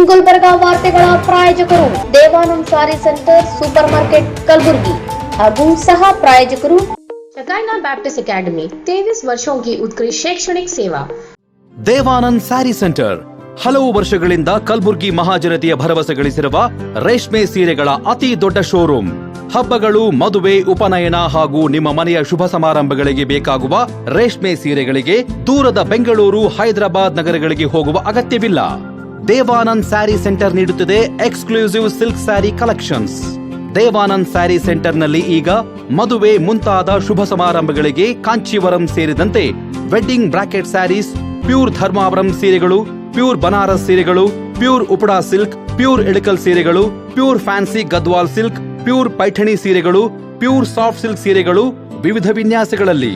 ಇನ್ ಗುಲ್ಬರ್ಗಾ ವಾರ್ತೆಗಳ ಪ್ರಾಯೋಜಕರು ದೇವಾನಂದ್ ಸಾರಿ centre super market Kalaburagi ಹಾಗೂ सह प्रायोजकರು शकाइना बैप्टिस्ट अकेडमी 23 वर्षों की उत्कृष्ट शैक्षणिक सेवा। ದೇವಾನಂದ್ ಸ್ಯಾರಿ ಸೆಂಟರ್ ಹಲವು ವರ್ಷಗಳಿಂದ ಕಲಬುರ್ಗಿ ಮಹಾಜನತೆಯ ಭರವಸೆ ಗಳಿಸಿರುವ ರೇಷ್ಮೆ ಸೀರೆಗಳ ಅತಿ ದೊಡ್ಡ ಶೋರೂಮ್. ಹಬ್ಬಗಳು, ಮದುವೆ, ಉಪನಯನ ಹಾಗೂ ನಿಮ್ಮ ಮನೆಯ ಶುಭ ಸಮಾರಂಭಗಳಿಗೆ ಬೇಕಾಗುವ ರೇಷ್ಮೆ ಸೀರೆಗಳಿಗೆ ದೂರದ ಬೆಂಗಳೂರು, ಹೈದರಾಬಾದ್ ನಗರಗಳಿಗೆ ಹೋಗುವ ಅಗತ್ಯವಿಲ್ಲ. ದೇವಾನಂದ್ ಸ್ಯಾರಿ ಸೆಂಟರ್ ನೀಡುತ್ತದೆ exclusive silk sari collections. Devanand sari ಸೆಂಟರ್ನಲ್ಲಿ ಈಗ ಮದುವೆ ಮುಂತಾದ ಶುಭ ಸಮಾರಂಭಗಳಿಗೆ ಕಾಂಚೀವರಂ ಸೇರಿದಂತೆ wedding bracket saris, pure Dharmavaram ಸೀರೆಗಳು, ಪ್ಯೂರ್ ಬನಾರಸ್ ಸೀರೆಗಳು, pure Uppada silk, pure Ilkal ಸೀರೆಗಳು, pure fancy Gadwal silk, pure Paithani ಸೀರೆಗಳು, ಪ್ಯೂರ್ ಸಾಫ್ಟ್ ಸಿಲ್ಕ್ ಸೀರೆಗಳು ವಿವಿಧ ವಿನ್ಯಾಸಗಳಲ್ಲಿ.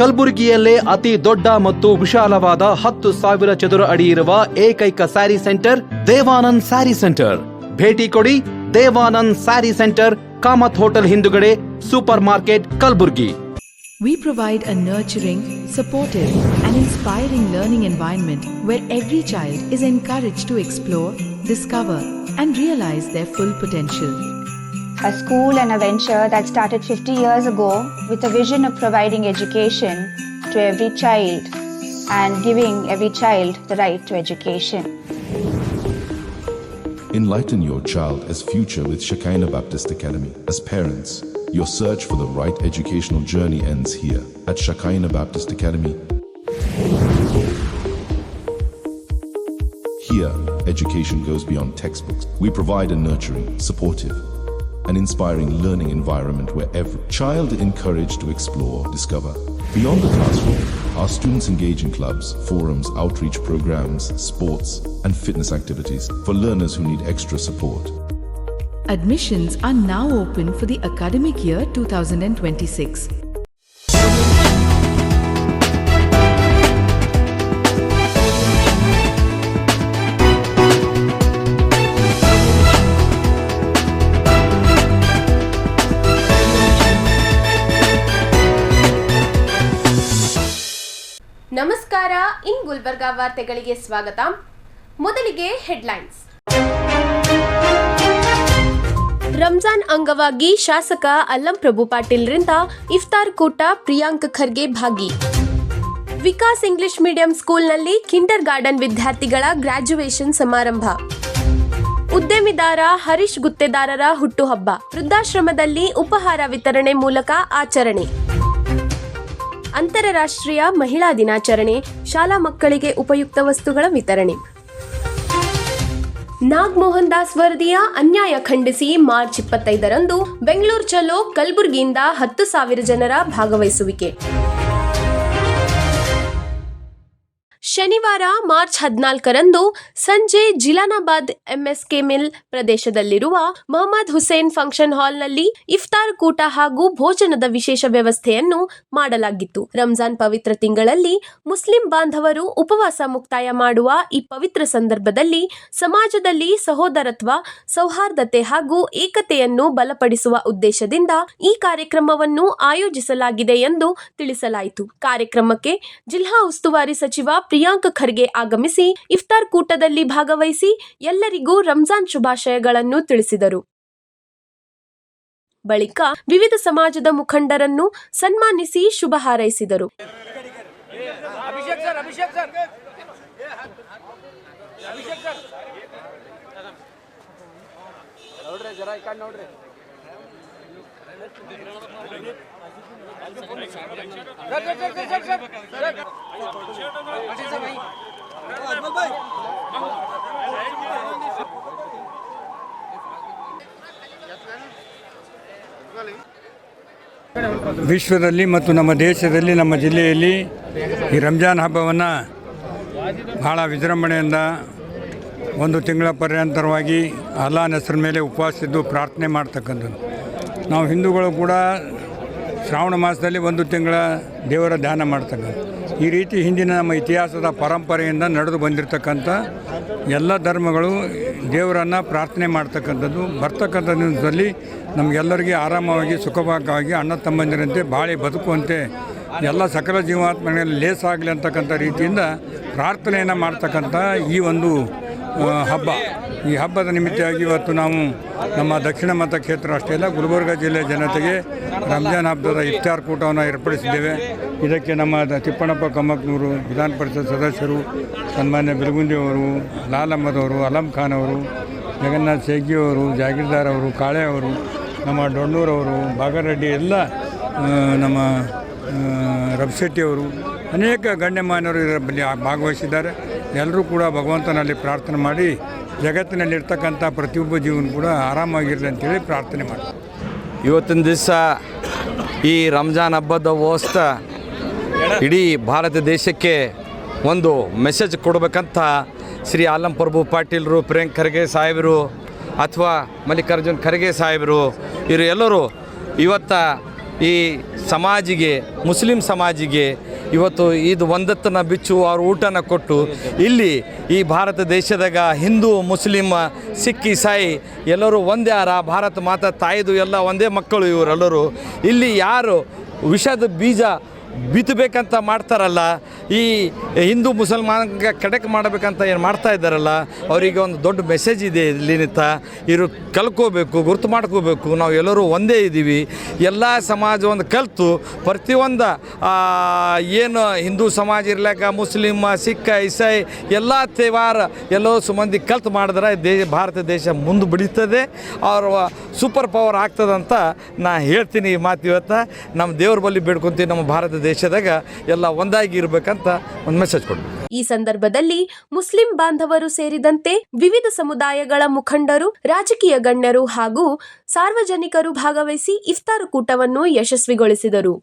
ಕಲಬುರಗಿಯಲ್ಲೇ ಅತಿ ದೊಡ್ಡ ಮತ್ತು ವಿಶಾಲವಾದ 10,000 ಚದುರ ಅಡಿ ಇರುವ ಏಕೈಕ ಸ್ಯಾರಿ ಸೆಂಟರ್ ದೇವಾನಂದ್ ಸ್ಯಾರಿ ಸೆಂಟರ್. ಭೇಟಿ ಕೊಡಿ. ದೇವಾನಂದ್ ಸ್ಯಾರಿ ಸೆಂಟರ್, ಕಾಮತ್ ಹೋಟೆಲ್ ಹಿಂದುಗಡೆ, super market, Kalaburagi. We provide a nurturing, supportive and inspiring learning environment where every child is encouraged to explore, discover and realize their full potential. A school and a venture that started 50 years ago with a vision of providing education to every child and giving every child the right to education. Enlighten your child as future with Shekinah Baptist Academy. As parents, your search for the right educational journey ends here at Shekinah Baptist Academy. Here, education goes beyond textbooks. We provide a nurturing, supportive, and inspiring learning environment where every child is encouraged to explore, discover. Beyond the classroom, our students engage in clubs, forums, outreach programs, sports, and fitness activities for learners who need extra support. Admissions are now open for the academic year 2026. ನಮಸ್ಕಾರ. ಇನ್ ಗುಲ್ಬರ್ಗಾ ವಾರ್ತೆಗಳಿಗೆ ಸ್ವಾಗತ. ಮೊದಲಿಗೆ headlines. Ramzan ಅಂಗವಾಗಿ ಶಾಸಕ ಅಲ್ಲಂ ಪ್ರಭು ಪಾಟೀಲ್ರಿಂದ ಇಫ್ತಾರ್ ಕೂಟ, ಪ್ರಿಯಾಂಕ್ ಖರ್ಗೆ ಭಾಗಿ. Vikas English medium ಸ್ಕೂಲ್ನಲ್ಲಿ Kinder garden ವಿದ್ಯಾರ್ಥಿಗಳ graduation ಸಮಾರಂಭ. ಉದ್ಯಮಿದಾರ ಹರೀಶ್ ಗುತ್ತೇದಾರರ ಹುಟ್ಟುಹಬ್ಬ, ವೃದ್ಧಾಶ್ರಮದಲ್ಲಿ ಉಪಹಾರ ವಿತರಣೆ ಮೂಲಕ ಆಚರಣೆ. ಅಂತಾರಾಷ್ಟ್ರೀಯ ಮಹಿಳಾ ದಿನಾಚರಣೆ, ಶಾಲಾ ಮಕ್ಕಳಿಗೆ ಉಪಯುಕ್ತ ವಸ್ತುಗಳ ವಿತರಣೆ. ನಾಗಮೋಹನ್ ದಾಸ್ ವರದಿಯ ಅನ್ಯಾಯ ಖಂಡಿಸಿ ಮಾರ್ಚ್ 25ರಂದು ಬೆಂಗಳೂರು ಚಲೋ, ಕಲಬುರಗಿಯಿಂದ 10,000 ಜನರ ಭಾಗವಹಿಸುವಿಕೆ. ಶನಿವಾರ ಮಾರ್ಚ್ 14ರಂದು ಸಂಜೆ ಜಿಲಾನಾಬಾದ್ ಎಂಎಸ್ಕೆ ಮಿಲ್ ಪ್ರದೇಶದಲ್ಲಿರುವ ಮೊಹಮ್ಮದ್ ಹುಸೇನ್ ಫಂಕ್ಷನ್ ಹಾಲ್ನಲ್ಲಿ ಇಫ್ತಾರ್ ಕೂಟ ಹಾಗೂ ಭೋಜನದ ವಿಶೇಷ ವ್ಯವಸ್ಥೆಯನ್ನು ಮಾಡಲಾಗಿತ್ತು. ರಂಜಾನ್ ಪವಿತ್ರ ತಿಂಗಳಲ್ಲಿ ಮುಸ್ಲಿಂ ಬಾಂಧವರು ಉಪವಾಸ ಮುಕ್ತಾಯ ಮಾಡುವ ಈ ಪವಿತ್ರ ಸಂದರ್ಭದಲ್ಲಿ ಸಮಾಜದಲ್ಲಿ ಸಹೋದರತ್ವ, ಸೌಹಾರ್ದತೆ ಹಾಗೂ ಏಕತೆಯನ್ನು ಬಲಪಡಿಸುವ ಉದ್ದೇಶದಿಂದ ಈ ಕಾರ್ಯಕ್ರಮವನ್ನು ಆಯೋಜಿಸಲಾಗಿದೆ ಎಂದು ತಿಳಿಸಲಾಯಿತು. ಕಾರ್ಯಕ್ರಮಕ್ಕೆ ಜಿಲ್ಲಾ ಉಸ್ತುವಾರಿ ಸಚಿವ ಪ್ರಿಯಾಂಕ್ ಖರ್ಗೆ ಆಗಮಿಸಿ ಇಫ್ತಾರ್ ಕೂಟದಲ್ಲಿ ಭಾಗವಹಿಸಿ ಎಲ್ಲರಿಗೂ ರಂಜಾನ್ ಶುಭಾಶಯಗಳನ್ನು ತಿಳಿಸಿದರು. ಬಳಿಕ ವಿವಿಧ ಸಮಾಜದ ಮುಖಂಡರನ್ನು ಸನ್ಮಾನಿಸಿ ಶುಭ ಹಾರೈಸಿದರು. ವಿಶ್ವದಲ್ಲಿ ಮತ್ತು ನಮ್ಮ ದೇಶದಲ್ಲಿ, ನಮ್ಮ ಜಿಲ್ಲೆಯಲ್ಲಿ ಈ ರಂಜಾನ್ ಹಬ್ಬವನ್ನು ಭಾಳ ವಿಜೃಂಭಣೆಯಿಂದ ಒಂದು ತಿಂಗಳ ಪರ್ಯಂತರವಾಗಿ ಅಲ್ಲಾಹನ ಹೆಸರ ಮೇಲೆ ಉಪವಾಸಿದ್ದು ಪ್ರಾರ್ಥನೆ ಮಾಡ್ತಕ್ಕಂಥದ್ದು. ನಾವು ಹಿಂದೂಗಳು ಕೂಡ ಶ್ರಾವಣ ಮಾಸದಲ್ಲಿ ಒಂದು ತಿಂಗಳ ದೇವರ ಧ್ಯಾನ ಮಾಡ್ತಕ್ಕಂಥ ಈ ರೀತಿ ಹಿಂದಿನ ನಮ್ಮ ಇತಿಹಾಸದ ಪರಂಪರೆಯಿಂದ ನಡೆದು ಬಂದಿರತಕ್ಕಂಥ ಎಲ್ಲ ಧರ್ಮಗಳು ದೇವರನ್ನು ಪ್ರಾರ್ಥನೆ ಮಾಡ್ತಕ್ಕಂಥದ್ದು. ಬರ್ತಕ್ಕಂಥ ದಿನದಲ್ಲಿ ನಮಗೆಲ್ಲರಿಗೆ ಆರಾಮವಾಗಿ, ಸುಖವಾಗಿ, ಅಣ್ಣ ತಮ್ಮಂದಿರಂತೆ ಬಾಳಿ ಬದುಕುವಂತೆ ಎಲ್ಲ ಸಕಲ ಜೀವಾತ್ಮಗಳಲ್ಲಿ ಲೇಸಾಗಲಿ ಅಂತಕ್ಕಂಥ ರೀತಿಯಿಂದ ಪ್ರಾರ್ಥನೆಯನ್ನು ಮಾಡ್ತಕ್ಕಂಥ ಈ ಒಂದು ಹಬ್ಬ ಈ ಹಬ್ಬದ ನಿಮಿತ್ತವಾಗಿ ಇವತ್ತು ನಾವು ನಮ್ಮ ದಕ್ಷಿಣ ಮತಕ್ಷೇತ್ರ ಅಷ್ಟೇ ಅಲ್ಲ ಗುಲ್ಬರ್ಗ ಜಿಲ್ಲೆಯ ಜನತೆಗೆ ರಂಜಾನ್ ಹಬ್ಬದ ಇಫ್ತಾರ್ ಕೂಟವನ್ನು ಏರ್ಪಡಿಸಿದ್ದೇವೆ. ಇದಕ್ಕೆ ನಮ್ಮ ತಿಪ್ಪಣ್ಣಪ್ಪ ಕಮ್ಮಕ್ನೂರು ವಿಧಾನ ಪರಿಷತ್ ಸದಸ್ಯರು, ಸನ್ಮಾನ್ಯ ಬಿಲ್ಗುಂದಿ ಅವರು, ಲಾಲ್ ಅಹ್ಮದ್ ಅವರು, ಅಲಂ ಖಾನ್ ಅವರು, ಜಗನ್ನಾಥ್ ಶೇಗ್ಗಿ ಅವರು, ಜಾಗೀರ್ದಾರ್ ಅವರು, ಕಾಳೆ ಅವರು, ನಮ್ಮ ಡೊಣ್ಣೂರವರು, ಬಾಗರೆಡ್ಡಿ ಎಲ್ಲ ನಮ್ಮ ರಬ್ಶೆಟ್ಟಿಯವರು ಅನೇಕ ಗಣ್ಯಮಾನ್ಯರು ಇದರಲ್ಲಿ ಭಾಗವಹಿಸಿದ್ದಾರೆ. ಎಲ್ಲರೂ ಕೂಡ ಭಗವಂತನಲ್ಲಿ ಪ್ರಾರ್ಥನೆ ಮಾಡಿ ಜಗತ್ತಿನಲ್ಲಿರ್ತಕ್ಕಂಥ ಪ್ರತಿಯೊಬ್ಬ ಜೀವನ ಕೂಡ ಆರಾಮಾಗಿರಲಿ ಅಂತೇಳಿ ಪ್ರಾರ್ಥನೆ ಮಾಡ್ತಾರೆ. ಇವತ್ತಿನ ದಿವಸ ಈ ರಂಜಾನ್ ಹಬ್ಬದ ವ್ಯವಸ್ಥೆ ಇಡೀ ಭಾರತ ದೇಶಕ್ಕೆ ಒಂದು ಮೆಸೇಜ್ ಕೊಡಬೇಕಂತ ಶ್ರೀ ಆಲಂ ಪ್ರಭು ಪಾಟೀಲರು, ಪ್ರಿಯಾಂಕ್ ಖರ್ಗೆ ಸಾಹೇಬರು ಅಥವಾ ಮಲ್ಲಿಕಾರ್ಜುನ್ ಖರ್ಗೆ ಸಾಹೇಬರು ಇವರು ಎಲ್ಲರೂ ಇವತ್ತು ಈ ಸಮಾಜಿಗೆ, ಮುಸ್ಲಿಂ ಸಮಾಜಿಗೆ ಇವತ್ತು ಇದು ಒಂದತ್ತನ್ನು ಬಿಚ್ಚು ಅವ್ರ ಊಟನ ಕೊಟ್ಟು ಇಲ್ಲಿ ಈ ಭಾರತ ದೇಶದಾಗ ಹಿಂದೂ, ಮುಸ್ಲಿಂ, ಸಿಖ್, ಇಸಾಯಿ ಎಲ್ಲರೂ ಒಂದೇ ಭಾರತ ಮಾತಾ ತಾಯಿದು ಎಲ್ಲ ಒಂದೇ ಮಕ್ಕಳು ಇವರೆಲ್ಲರೂ. ಇಲ್ಲಿ ಯಾರು ವಿಷದ ಬೀಜ ಬಿತ್ತಬೇಕಂತ ಮಾಡ್ತಾರಲ್ಲ, ಈ ಹಿಂದೂ ಮುಸಲ್ಮಾನ್ಗೆ ಕಡೆಕ್ ಮಾಡಬೇಕಂತ ಏನು ಮಾಡ್ತಾ ಇದ್ದಾರಲ್ಲ, ಅವರಿಗೆ ಒಂದು ದೊಡ್ಡ ಮೆಸೇಜ್ ಇದೆ. ಇಲ್ಲಿನಿಂದ ಇವರು ಕಲ್ಕೋಬೇಕು, ಗುರುತು ಮಾಡ್ಕೋಬೇಕು. ನಾವು ಎಲ್ಲರೂ ಒಂದೇ ಇದ್ದೀವಿ. ಎಲ್ಲ ಸಮಾಜ ಒಂದು ಕಲಿತು ಪ್ರತಿಯೊಂದು ಏನು ಹಿಂದೂ ಸಮಾಜ ಇರ್ಲಾಕ ಮುಸ್ಲಿಂ, ಸಿಖ್, ಇಸಾಯಿ ಎಲ್ಲ ತೇವಾರ ಎಲ್ಲೋ ಸುಮಂದಿ ಕಲ್ತು ಮಾಡಿದ್ರೆ ಭಾರತ ದೇಶ ಮುಂದೆ ಬೆಳೀತದೆ, ಅವ್ರ ಸೂಪರ್ ಪವರ್ ಆಗ್ತದಂತ ನಾ ಹೇಳ್ತೀನಿ. ಈ ಮಾತು ಇವತ್ತು ನಮ್ಮ ದೇವ್ರ ಬಳಿ ಬೇಡ್ಕೊತೀವಿ, ನಮ್ಮ ಭಾರತ ದೇಶದಾಗ ಎಲ್ಲ ಒಂದಾಗಿ ಇರಬೇಕಂತ ಒಂದು ಮೆಸೇಜ್ ಕೊಡ್ಬೇಕು. ಈ ಸಂದರ್ಭದಲ್ಲಿ ಮುಸ್ಲಿಂ ಬಾಂಧವರು ಸೇರಿದಂತೆ ವಿವಿಧ ಸಮುದಾಯಗಳ ಮುಖಂಡರು, ರಾಜಕೀಯ ಗಣ್ಯರು ಹಾಗೂ ಸಾರ್ವಜನಿಕರು ಭಾಗವಹಿಸಿ ಇಫ್ತಾರ್ ಕೂಟವನ್ನು ಯಶಸ್ವಿಗೊಳಿಸಿದರು.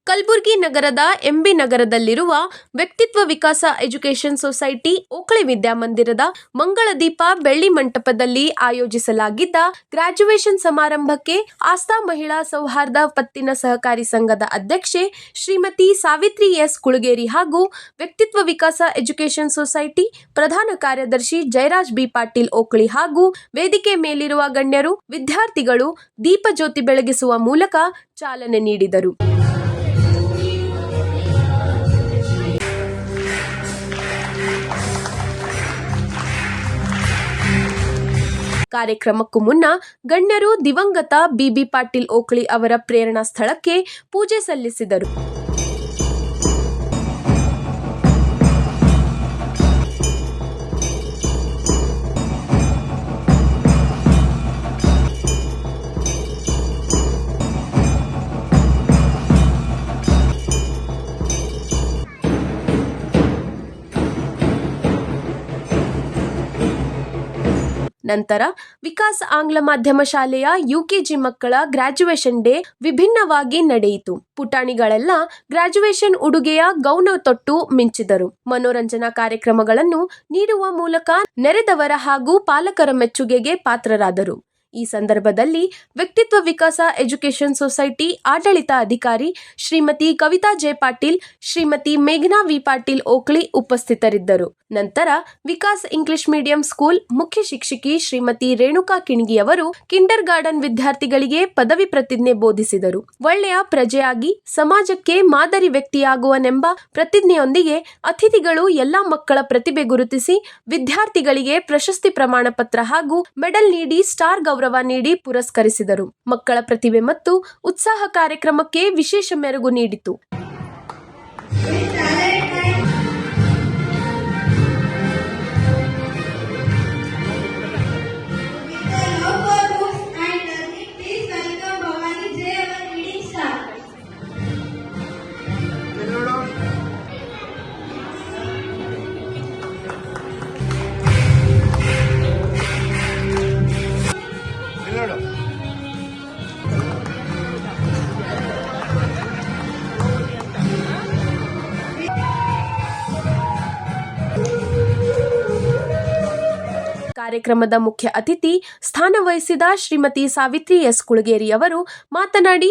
ಕಲಬುರಗಿ ನಗರದ ಎಂಬಿ ನಗರದಲ್ಲಿರುವ ವ್ಯಕ್ತಿತ್ವ ವಿಕಾಸ ಎಜುಕೇಷನ್ ಸೊಸೈಟಿ ಓಕಳಿ ವಿದ್ಯಾಮಂದಿರದ ಮಂಗಳದೀಪ ಬೆಳ್ಳಿ ಮಂಟಪದಲ್ಲಿ ಆಯೋಜಿಸಲಾಗಿದ್ದ ಗ್ರಾಜ್ಯುಯೇಷನ್ ಸಮಾರಂಭಕ್ಕೆ ಆಸ್ಥಾ ಮಹಿಳಾ ಸೌಹಾರ್ದ ಪತ್ತಿನ ಸಹಕಾರಿ ಸಂಘದ ಅಧ್ಯಕ್ಷೆ ಶ್ರೀಮತಿ ಸಾವಿತ್ರಿ ಎಸ್ ಕುಳಗೇರಿ ಹಾಗೂ ವ್ಯಕ್ತಿತ್ವ ವಿಕಾಸ ಎಜುಕೇಷನ್ ಸೊಸೈಟಿ ಪ್ರಧಾನ ಕಾರ್ಯದರ್ಶಿ ಜಯರಾಜ್ ಬಿ ಪಾಟೀಲ್ ಓಕಳಿ ಹಾಗೂ ವೇದಿಕೆ ಮೇಲಿರುವ ಗಣ್ಯರು, ವಿದ್ಯಾರ್ಥಿಗಳು ದೀಪ ಜ್ಯೋತಿ ಬೆಳಗಿಸುವ ಮೂಲಕ ಚಾಲನೆ ನೀಡಿದರು. ಕಾರ್ಯಕ್ರಮಕ್ಕೂ ಮುನ್ನ ಗಣ್ಯರು ದಿವಂಗತ ಬಿಬಿ ಪಾಟೀಲ್ ಓಕಳಿ ಅವರ ಪ್ರೇರಣಾ ಸ್ಥಳಕ್ಕೆ ಪೂಜೆ ಸಲ್ಲಿಸಿದರು. ನಂತರ ವಿಕಾಸ್ ಆಂಗ್ಲ ಮಾಧ್ಯಮ ಶಾಲೆಯ ಯುಕೆಜಿ ಮಕ್ಕಳ ಗ್ರಾಜ್ಯುಯೇಷನ್ ಡೇ ವಿಭಿನ್ನವಾಗಿ ನಡೆಯಿತು. ಪುಟಾಣಿಗಳೆಲ್ಲ ಗ್ರಾಜ್ಯುಯೇಷನ್ ಉಡುಗೆಯ ಗೌನ ತೊಟ್ಟು ಮಿಂಚಿದರು. ಮನೋರಂಜನಾ ಕಾರ್ಯಕ್ರಮಗಳನ್ನು ನೀಡುವ ಮೂಲಕ ನೆರೆದವರ ಹಾಗೂ ಪಾಲಕರ ಮೆಚ್ಚುಗೆಗೆ ಪಾತ್ರರಾದರು. ಈ ಸಂದರ್ಭದಲ್ಲಿ ವ್ಯಕ್ತಿತ್ವ ವಿಕಾಸ ಎಜುಕೇಷನ್ ಸೊಸೈಟಿ ಆಡಳಿತ ಅಧಿಕಾರಿ ಶ್ರೀಮತಿ ಕವಿತಾ ಜೆ ಪಾಟೀಲ್, ಶ್ರೀಮತಿ ಮೇಘನಾ ವಿ ಪಾಟೀಲ್ ಓಕಳಿ ಉಪಸ್ಥಿತರಿದ್ದರು. ನಂತರ ವಿಕಾಸ್ ಇಂಗ್ಲಿಷ್ ಮೀಡಿಯಂ ಸ್ಕೂಲ್ ಮುಖ್ಯ ಶಿಕ್ಷಕಿ ಶ್ರೀಮತಿ ರೇಣುಕಾ ಕಿಣ್ಗಿ ಅವರು ಕಿಂಡರ್ ಗಾರ್ಡನ್ ವಿದ್ಯಾರ್ಥಿಗಳಿಗೆ ಪದವಿ ಪ್ರತಿಜ್ಞೆ ಬೋಧಿಸಿದರು. ಒಳ್ಳೆಯ ಪ್ರಜೆಯಾಗಿ ಸಮಾಜಕ್ಕೆ ಮಾದರಿ ವ್ಯಕ್ತಿಯಾಗುವನೆಂಬ ಪ್ರತಿಜ್ಞೆಯೊಂದಿಗೆ ಅತಿಥಿಗಳು ಎಲ್ಲಾ ಮಕ್ಕಳ ಪ್ರತಿಭೆ ಗುರುತಿಸಿ ವಿದ್ಯಾರ್ಥಿಗಳಿಗೆ ಪ್ರಶಸ್ತಿ ಪ್ರಮಾಣ ಪತ್ರ ಹಾಗೂ ಮೆಡಲ್ ನೀಡಿ ಸ್ಟಾರ್ ಗೌರವ ನೀಡಿ ಪುರಸ್ಕರಿಸಿದರು. ಮಕ್ಕಳ ಪ್ರತಿಭೆ ಮತ್ತು ಉತ್ಸಾಹ ಕಾರ್ಯಕ್ರಮಕ್ಕೆ ವಿಶೇಷ ಮೆರುಗು ನೀಡಿತು. ಕಾರ್ಯಕ್ರಮದ ಮುಖ್ಯ ಅತಿಥಿ ಸ್ಥಾನ ವಹಿಸಿದ ಶ್ರೀಮತಿ ಸಾವಿತ್ರಿ ಎಸ್ ಕುಳಗೇರಿ ಅವರು ಮಾತನಾಡಿ,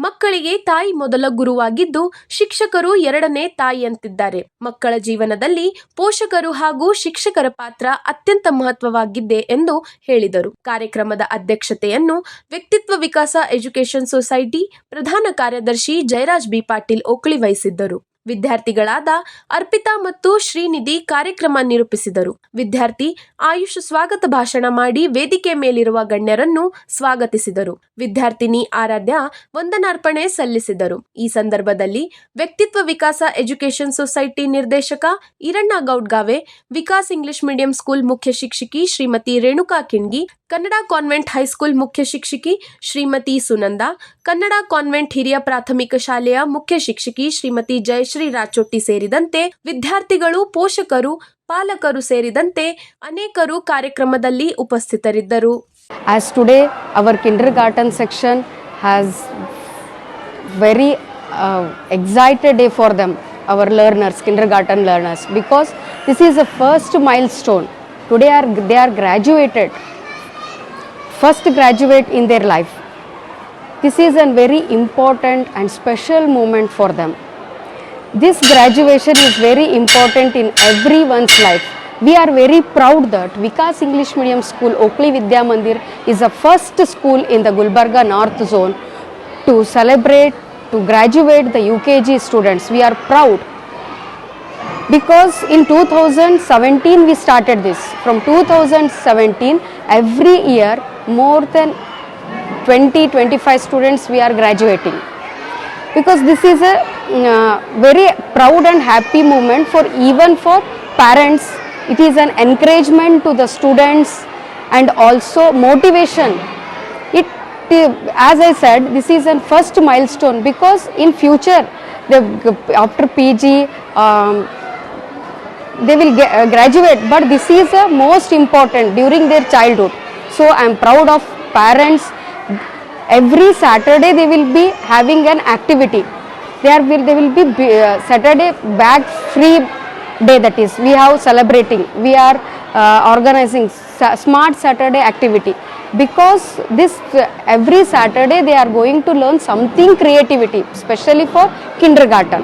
ಮಕ್ಕಳಿಗೆ ತಾಯಿ ಮೊದಲ ಗುರುವಾಗಿದ್ದು ಶಿಕ್ಷಕರು ಎರಡನೇ ತಾಯಿಯಂತಿದ್ದಾರೆ. ಮಕ್ಕಳ ಜೀವನದಲ್ಲಿ ಪೋಷಕರು ಹಾಗೂ ಶಿಕ್ಷಕರ ಪಾತ್ರ ಅತ್ಯಂತ ಮಹತ್ವವಾಗಿದೆ ಎಂದು ಹೇಳಿದರು. ಕಾರ್ಯಕ್ರಮದ ಅಧ್ಯಕ್ಷತೆಯನ್ನು ವ್ಯಕ್ತಿತ್ವ ವಿಕಾಸ ಎಜುಕೇಷನ್ ಸೊಸೈಟಿ ಪ್ರಧಾನ ಕಾರ್ಯದರ್ಶಿ ಜಯರಾಜ್ ಬಿ ಪಾಟೀಲ್ ಓಕಳಿ ವಹಿಸಿದ್ದರು. ವಿದ್ಯಾರ್ಥಿಗಳಾದ ಅರ್ಪಿತಾ ಮತ್ತು ಶ್ರೀನಿಧಿ ಕಾರ್ಯಕ್ರಮ ನಿರೂಪಿಸಿದರು. ವಿದ್ಯಾರ್ಥಿ ಆಯುಷ್ ಸ್ವಾಗತ ಭಾಷಣ ಮಾಡಿ ವೇದಿಕೆ ಮೇಲಿರುವ ಗಣ್ಯರನ್ನು ಸ್ವಾಗತಿಸಿದರು. ವಿದ್ಯಾರ್ಥಿನಿ ಆರಾಧ್ಯ ವಂದನಾರ್ಪಣೆ ಸಲ್ಲಿಸಿದರು. ಈ ಸಂದರ್ಭದಲ್ಲಿ ವ್ಯಕ್ತಿತ್ವ ವಿಕಾಸ ಎಜುಕೇಷನ್ ಸೊಸೈಟಿ ನಿರ್ದೇಶಕ Iranna Gowdgave, Vikas English medium school ಮುಖ್ಯ ಶಿಕ್ಷಕಿ ಶ್ರೀಮತಿ ರೇಣುಕಾ ಕಿಣ್ಗಿ, ಕನ್ನಡ ಕಾನ್ವೆಂಟ್ ಹೈಸ್ಕೂಲ್ ಮುಖ್ಯ ಶಿಕ್ಷಕಿ ಶ್ರೀಮತಿ ಸುನಂದ, ಕನ್ನಡ ಕಾನ್ವೆಂಟ್ ಹಿರಿಯ ಪ್ರಾಥಮಿಕ ಶಾಲೆಯ ಮುಖ್ಯ ಶಿಕ್ಷಕಿ ಶ್ರೀಮತಿ ಜಯಶ್ರೀ ರಾಚೋಟಿ ಸೇರಿದಂತೆ ವಿದ್ಯಾರ್ಥಿಗಳು, ಪೋಷಕರು, ಪಾಲಕರು ಸೇರಿದಂತೆ ಅನೇಕರು ಕಾರ್ಯಕ್ರಮದಲ್ಲಿ ಉಪಸ್ಥಿತರಿದ್ದರು. As today our kindergarten section has very excited day for them, our learners, kindergarten learners, because this is the first milestone. Today they are graduated, first graduate in their life. This is a very important and special moment for them. This graduation is very important in everyone's life. We are very proud that Vikas English Medium School, Oakley Vidya Mandir is the first school in the Gulbarga North Zone to celebrate, to graduate the UKG students. We are proud because in 2017 we started this. From 2017 every year more than 20-25 students we are graduating, because this is a very proud and happy moment for even for parents. It is an encouragement to the students and also motivation. It, as I said, this is a first milestone, because in future after PG they will graduate, but this is most important during their childhood. So I am proud of parents. Every Saturday they will be having an activity. They will be Saturday bag free day, that is we have celebrating. We are organizing smart Saturday activity, because this every Saturday they are going to learn something creativity, especially for kindergarten.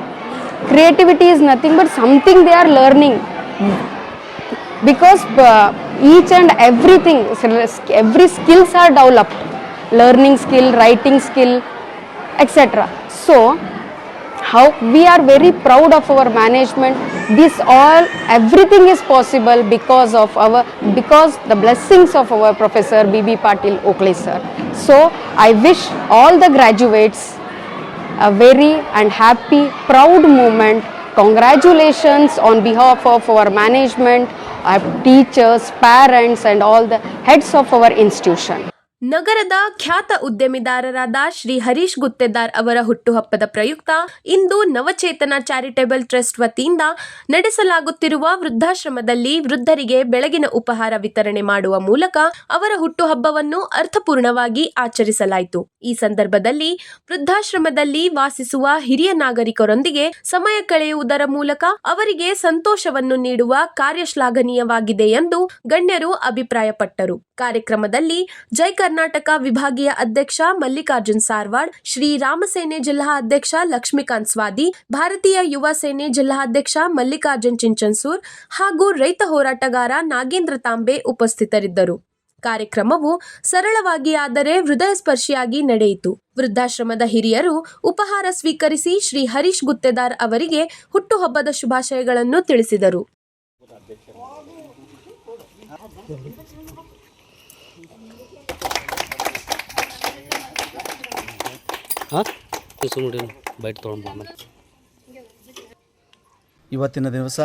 Creativity is nothing but something they are learning, because each and everything, every skills are developed, learning skill, writing skill, etc. So how we are very proud of our management. This all, everything is possible because the blessings of our Professor B.B. Patil Oakley sir. So I wish all the graduates a very and happy, proud moment. Congratulations on behalf of our management, our teachers, parents and all the heads of our institution. ನಗರದ ಖ್ಯಾತ ಉದ್ಯಮಿದಾರರಾದ ಶ್ರೀ ಹರೀಶ್ ಗುತ್ತೇದಾರ್ ಅವರ ಹುಟ್ಟುಹಬ್ಬದ ಪ್ರಯುಕ್ತ ಇಂದು ನವಚೇತನ charitable trust ವತಿಯಿಂದ ನಡೆಸಲಾಗುತ್ತಿರುವ ವೃದ್ಧಾಶ್ರಮದಲ್ಲಿ ವೃದ್ಧರಿಗೆ ಬೆಳಗಿನ ಉಪಹಾರ ವಿತರಣೆ ಮಾಡುವ ಮೂಲಕ ಅವರ ಹುಟ್ಟುಹಬ್ಬವನ್ನು ಅರ್ಥಪೂರ್ಣವಾಗಿ ಆಚರಿಸಲಾಯಿತು. ಈ ಸಂದರ್ಭದಲ್ಲಿ ವೃದ್ಧಾಶ್ರಮದಲ್ಲಿ ವಾಸಿಸುವ ಹಿರಿಯ ನಾಗರಿಕರೊಂದಿಗೆ ಸಮಯ ಕಳೆಯುವುದರ ಮೂಲಕ ಅವರಿಗೆ ಸಂತೋಷವನ್ನು ನೀಡುವ ಕಾರ್ಯ ಶ್ಲಾಘನೀಯವಾಗಿದೆ ಎಂದು ಗಣ್ಯರು ಅಭಿಪ್ರಾಯಪಟ್ಟರು. ಕಾರ್ಯಕ್ರಮದಲ್ಲಿ ಜೈ ಕರ್ನಾಟಕ ವಿಭಾಗೀಯ ಅಧ್ಯಕ್ಷ ಮಲ್ಲಿಕಾರ್ಜುನ್ ಸಾರ್ವಾಡ್, ಶ್ರೀ ರಾಮಸೇನೆ ಜಿಲ್ಲಾ ಅಧ್ಯಕ್ಷ ಲಕ್ಷ್ಮೀಕಾಂತ್ ಸ್ವಾದಿ, ಭಾರತೀಯ ಯುವ ಸೇನೆ ಜಿಲ್ಲಾ ಅಧ್ಯಕ್ಷ ಮಲ್ಲಿಕಾರ್ಜುನ್ ಚಿಂಚನ್ಸೂರ್ ಹಾಗೂ ರೈತ ಹೋರಾಟಗಾರ ನಾಗೇಂದ್ರ ತಾಂಬೆ ಉಪಸ್ಥಿತರಿದ್ದರು. ಕಾರ್ಯಕ್ರಮವು ಸರಳವಾಗಿ ಆದರೆ ಹೃದಯ ಸ್ಪರ್ಶಿಯಾಗಿ ನಡೆಯಿತು. ವೃದ್ಧಾಶ್ರಮದ ಹಿರಿಯರು ಉಪಹಾರ ಸ್ವೀಕರಿಸಿ ಶ್ರೀ ಹರೀಶ್ ಗುತ್ತೇದಾರ್ ಅವರಿಗೆ ಹುಟ್ಟುಹಬ್ಬದ ಶುಭಾಶಯಗಳನ್ನು ತಿಳಿಸಿದರು. ಇವತ್ತಿನ ದಿವಸ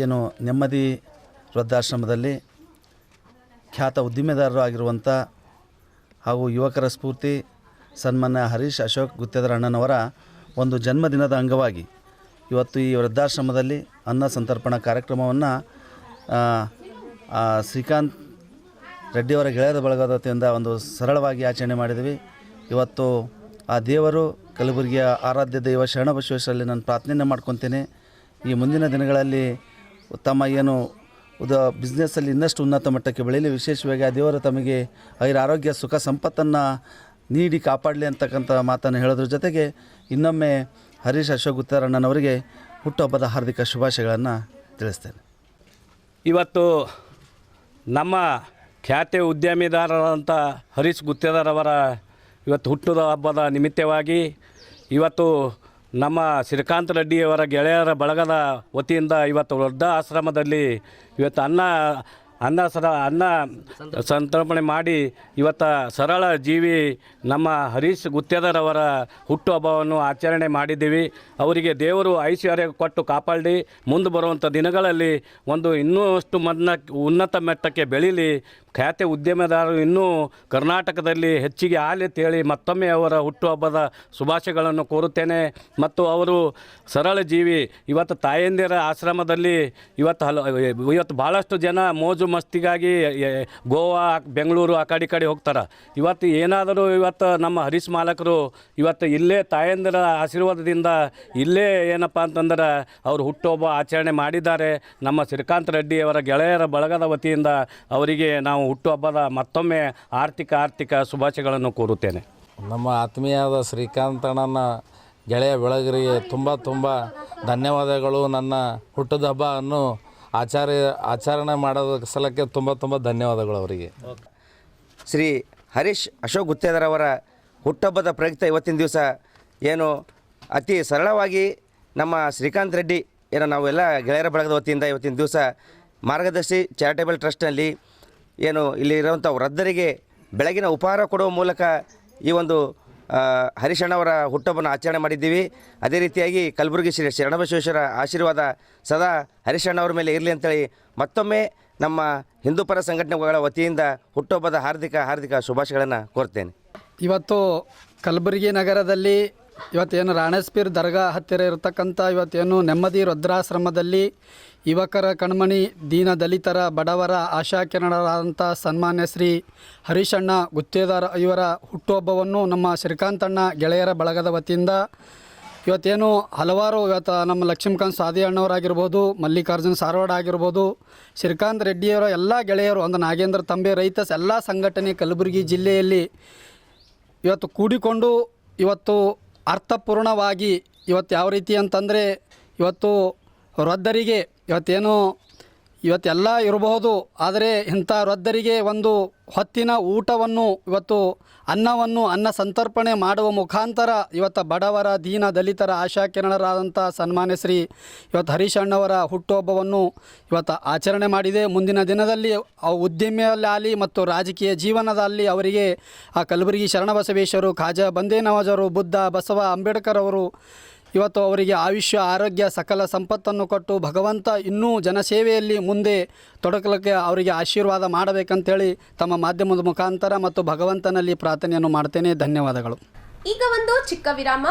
ಏನು ನೆಮ್ಮದಿ ವೃದ್ಧಾಶ್ರಮದಲ್ಲಿ ಖ್ಯಾತ ಉದ್ದಿಮೆದಾರರು ಆಗಿರುವಂಥ ಹಾಗೂ ಯುವಕರ ಸ್ಫೂರ್ತಿ ಸನ್ಮಾನ್ಯ ಹರೀಶ್ ಅಶೋಕ್ ಗುತ್ತೇದಾರ್ ಅಣ್ಣನವರ ಒಂದು ಜನ್ಮದಿನದ ಅಂಗವಾಗಿ ಇವತ್ತು ಈ ವೃದ್ಧಾಶ್ರಮದಲ್ಲಿ ಅನ್ನ ಸಂತರ್ಪಣಾ ಕಾರ್ಯಕ್ರಮವನ್ನು ಶ್ರೀಕಾಂತ್ ರೆಡ್ಡಿಯವರ ಗೆಳೆಯರ ಬಳಗದ ವತಿಯಿಂದ ಒಂದು ಸರಳವಾಗಿ ಆಚರಣೆ ಮಾಡಿದ್ವಿ. ಇವತ್ತು ಆ ದೇವರು ಕಲಬುರಗಿಯ ಆರಾಧ್ಯ ದೈವ ಶರಣಬಸವೇಶ್ವರಲ್ಲಿ ನಾನು ಪ್ರಾರ್ಥನೆ ಮಾಡ್ಕೊತೇನೆ. ಈ ಮುಂದಿನ ದಿನಗಳಲ್ಲಿ ತಮ್ಮ ಏನು ಬಿಸ್ನೆಸ್ಸಲ್ಲಿ ಇನ್ನಷ್ಟು ಉನ್ನತ ಮಟ್ಟಕ್ಕೆ ಬೆಳೀಲಿ, ವಿಶೇಷವಾಗಿ ಆ ದೇವರು ತಮಗೆ ಆರೋಗ್ಯ ಸುಖ ಸಂಪತ್ತನ್ನು ನೀಡಿ ಕಾಪಾಡಲಿ ಅಂತಕ್ಕಂಥ ಮಾತನ್ನು ಹೇಳೋದ್ರ ಜೊತೆಗೆ ಇನ್ನೊಮ್ಮೆ ಹರೀಶ್ ಅಶೋಕ್ ಗುತ್ತೇದಾರ್ ಅಣ್ಣನವರಿಗೆ ಹುಟ್ಟುಹಬ್ಬದ ಹಾರ್ದಿಕ ಶುಭಾಶಯಗಳನ್ನು ತಿಳಿಸ್ತೇನೆ. ಇವತ್ತು ನಮ್ಮ ಖ್ಯಾತ ಉದ್ಯಮಿದಾರರಂಥ ಹರೀಶ್ ಗುತ್ತೇದಾರ್ ಅವರ ಇವತ್ತು ಹುಟ್ಟುಹಬ್ಬದ ನಿಮಿತ್ತವಾಗಿ ಇವತ್ತು ನಮ್ಮ ಶ್ರೀಕಾಂತ್ ರೆಡ್ಡಿಯವರ ಗೆಳೆಯರ ಬಳಗದ ವತಿಯಿಂದ ಇವತ್ತು ವೃದ್ಧ ಆಶ್ರಮದಲ್ಲಿ ಇವತ್ತು ಅನ್ನ ಸಂತರ್ಪಣೆ ಮಾಡಿ ಇವತ್ತು ಸರಳ ಜೀವಿ ನಮ್ಮ ಹರೀಶ್ ಗುತ್ತೇದಾರವರ ಹುಟ್ಟುಹಬ್ಬವನ್ನು ಆಚರಣೆ ಮಾಡಿದ್ದೀವಿ. ಅವರಿಗೆ ದೇವರು ಐಶ್ವರ್ಯ ಕೊಟ್ಟು ಕಾಪಾಡಿ ಮುಂದೆ ಬರುವಂಥ ದಿನಗಳಲ್ಲಿ ಒಂದು ಇನ್ನಷ್ಟು ಉನ್ನತ ಮಟ್ಟಕ್ಕೆ ಬೆಳೀಲಿ, ಖ್ಯಾತೆ ಉದ್ಯಮದಾರರು ಇನ್ನೂ ಕರ್ನಾಟಕದಲ್ಲಿ ಹೆಚ್ಚಿಗೆ ಆಲೆತ್ತೇಳಿ ಮತ್ತೊಮ್ಮೆ ಅವರ ಹುಟ್ಟುಹಬ್ಬದ ಶುಭಾಶಯಗಳನ್ನು ಕೋರುತ್ತೇನೆ. ಮತ್ತು ಅವರು ಸರಳ ಜೀವಿ. ಇವತ್ತು ತಾಯಂದಿರ ಆಶ್ರಮದಲ್ಲಿ ಇವತ್ತು ಭಾಳಷ್ಟು ಜನ ಮೋಜು ಮಸ್ತಿಗಾಗಿ ಗೋವಾ, ಬೆಂಗಳೂರು ಆ ಕಡೆ ಹೋಗ್ತಾರೆ. ಇವತ್ತು ಏನಾದರೂ ಇವತ್ತು ನಮ್ಮ ಹರೀಶ್ ಮಾಲಕರು ಇವತ್ತು ಇಲ್ಲೇ ತಾಯಂದಿರ ಆಶೀರ್ವಾದದಿಂದ ಇಲ್ಲೇ ಏನಪ್ಪ ಅಂತಂದ್ರೆ ಅವರು ಹುಟ್ಟುಹಬ್ಬ ಆಚರಣೆ ಮಾಡಿದ್ದಾರೆ. ನಮ್ಮ ಶ್ರೀಕಾಂತ್ ರೆಡ್ಡಿಯವರ ಗೆಳೆಯರ ಬಳಗದ ವತಿಯಿಂದ ಅವರಿಗೆ ನಾವು ಹುಟ್ಟುಹಬ್ಬದ ಮತ್ತೊಮ್ಮೆ ಆರ್ಥಿಕ ಶುಭಾಶಯಗಳನ್ನು ಕೋರುತ್ತೇನೆ. ನಮ್ಮ ಆತ್ಮೀಯವಾದ ಶ್ರೀಕಾಂತಣ್ಣನ ಗೆಳೆಯ ಬೆಳಗರಿಗೆ ತುಂಬ ಧನ್ಯವಾದಗಳು. ನನ್ನ ಹುಟ್ಟದ ಹಬ್ಬವನ್ನು ಆಚರಣೆ ಮಾಡೋದಕ್ಕೆ ಸಲಕ್ಕೆ ತುಂಬ ಧನ್ಯವಾದಗಳು ಅವರಿಗೆ. ಶ್ರೀ ಹರೀಶ್ ಅಶೋಕ್ ಗುತ್ತೇದಾರವರ ಹುಟ್ಟುಹಬ್ಬದ ಪ್ರಯುಕ್ತ ಇವತ್ತಿನ ದಿವಸ ಏನು ಅತಿ ಸರಳವಾಗಿ ನಮ್ಮ ಶ್ರೀಕಾಂತ್ ರೆಡ್ಡಿ ನಾವೆಲ್ಲ ಗೆಳೆಯರ ಬಳಗದ ವತಿಯಿಂದ ಇವತ್ತಿನ ದಿವಸ ಮಾರ್ಗದರ್ಶಿ ಚಾರಿಟೇಬಲ್ ಟ್ರಸ್ಟ್ನಲ್ಲಿ ಇಲ್ಲಿರುವಂಥ ವೃದ್ಧರಿಗೆ ಬೆಳಗಿನ ಉಪಹಾರ ಕೊಡುವ ಮೂಲಕ ಈ ಒಂದು ಹರೀಶಣ್ಣವರ ಹುಟ್ಟುಹಬ್ಬವನ್ನು ಆಚರಣೆ ಮಾಡಿದ್ದೀವಿ. ಅದೇ ರೀತಿಯಾಗಿ ಕಲಬುರಗಿ ಶ್ರೀ ಶರಣಬಸವೇಶ್ವರ ಆಶೀರ್ವಾದ ಸದಾ ಹರೀಶಣ್ಣವ್ರ ಮೇಲೆ ಇರಲಿ ಅಂತೇಳಿ ಮತ್ತೊಮ್ಮೆ ನಮ್ಮ ಹಿಂದೂಪರ ಸಂಘಟನೆಗಳ ವತಿಯಿಂದ ಹುಟ್ಟುಹಬ್ಬದ ಹಾರ್ದಿಕ ಶುಭಾಶಯಗಳನ್ನು ಕೋರ್ತೇನೆ. ಇವತ್ತು ಕಲಬುರಗಿ ನಗರದಲ್ಲಿ ಇವತ್ತೇನು ರಾಣೇಸ್ಪೀರ್ ದರ್ಗಾ ಹತ್ತಿರ ಇರತಕ್ಕಂಥ ಇವತ್ತೇನು ನೆಮ್ಮದಿ ವೃದ್ಧಾಶ್ರಮದಲ್ಲಿ ಯುವಕರ ಕಣ್ಮಣಿ ದೀನ ದಲಿತರ ಬಡವರ ಆಶಾಕಿರಣರಾದಂಥ ಸನ್ಮಾನ್ಯ ಶ್ರೀ ಹರೀಶಣ್ಣ ಗುತ್ತೇದಾರ ಇವರ ಹುಟ್ಟುಹಬ್ಬವನ್ನು ನಮ್ಮ ಶ್ರೀಕಾಂತಣ್ಣ ಗೆಳೆಯರ ಬಳಗದ ವತಿಯಿಂದ ಇವತ್ತೇನು ಹಲವಾರು ನಮ್ಮ ಲಕ್ಷ್ಮೀಕಾಂತ್ ಸಾದಿ ಅಣ್ಣವರಾಗಿರ್ಬೋದು, ಮಲ್ಲಿಕಾರ್ಜುನ್ ಸಾರವಾಡ ಆಗಿರ್ಬೋದು, ಶ್ರೀಕಾಂತ್ ರೆಡ್ಡಿಯವರ ಎಲ್ಲ ಗೆಳೆಯರು, ಒಂದು ನಾಗೇಂದ್ರ ತಂಬೆ ರೈತ ಎಲ್ಲ ಸಂಘಟನೆ ಕಲಬುರಗಿ ಜಿಲ್ಲೆಯಲ್ಲಿ ಇವತ್ತು ಕೂಡಿಕೊಂಡು ಇವತ್ತು ಅರ್ಥಪೂರ್ಣವಾಗಿ ಇವತ್ತು ಯಾವ ರೀತಿ ಅಂತಂದರೆ ಇವತ್ತು ವೃದ್ಧರಿಗೆ ಇವತ್ತೆಲ್ಲ ಇರಬಹುದು, ಆದರೆ ಇಂಥ ವೃದ್ಧರಿಗೆ ಒಂದು ಹೊತ್ತಿನ ಊಟವನ್ನು ಅನ್ನ ಸಂತರ್ಪಣೆ ಮಾಡುವ ಮುಖಾಂತರ ಇವತ್ತು ಬಡವರ ದೀನ ದಲಿತರ ಆಶಾಕಿರಣರಾದಂಥ ಸನ್ಮಾನ್ಯ ಶ್ರೀ ಇವತ್ತು ಹರೀಶಣ್ಣವರ ಹುಟ್ಟುಹಬ್ಬವನ್ನು ಇವತ್ತು ಆಚರಣೆ ಮಾಡಿದೆ. ಮುಂದಿನ ದಿನದಲ್ಲಿ ಉದ್ಯಮಿಯಲ್ಲಿ ಮತ್ತು ರಾಜಕೀಯ ಜೀವನದಲ್ಲಿ ಅವರಿಗೆ ಆ ಕಲಬುರಗಿ ಶರಣಬಸವೇಶ್ವರರು, ಖಾಜಾ ಬಂದೇ ನವಾಜರು, ಬುದ್ಧ, ಬಸವ, ಅಂಬೇಡ್ಕರ್ ಅವರು ಇವತ್ತು ಅವರಿಗೆ ಆಯುಷ್ಯ, ಆರೋಗ್ಯ, ಸಕಲ ಸಂಪತ್ತನ್ನು ಕೊಟ್ಟು ಭಗವಂತ ಇನ್ನೂ ಜನಸೇವೆಯಲ್ಲಿ ಮುಂದೆ ತೊಡಕಲಿಕ್ಕೆ ಅವರಿಗೆ ಆಶೀರ್ವಾದ ಮಾಡಬೇಕಂತೇಳಿ ತಮ್ಮ ಮಾಧ್ಯಮದ ಮುಖಾಂತರ ಮತ್ತು ಭಗವಂತನಲ್ಲಿ ಪ್ರಾರ್ಥನೆಯನ್ನು ಮಾಡ್ತೇನೆ. ಧನ್ಯವಾದಗಳು. ಈಗ ಒಂದು ಚಿಕ್ಕ ವಿರಾಮ.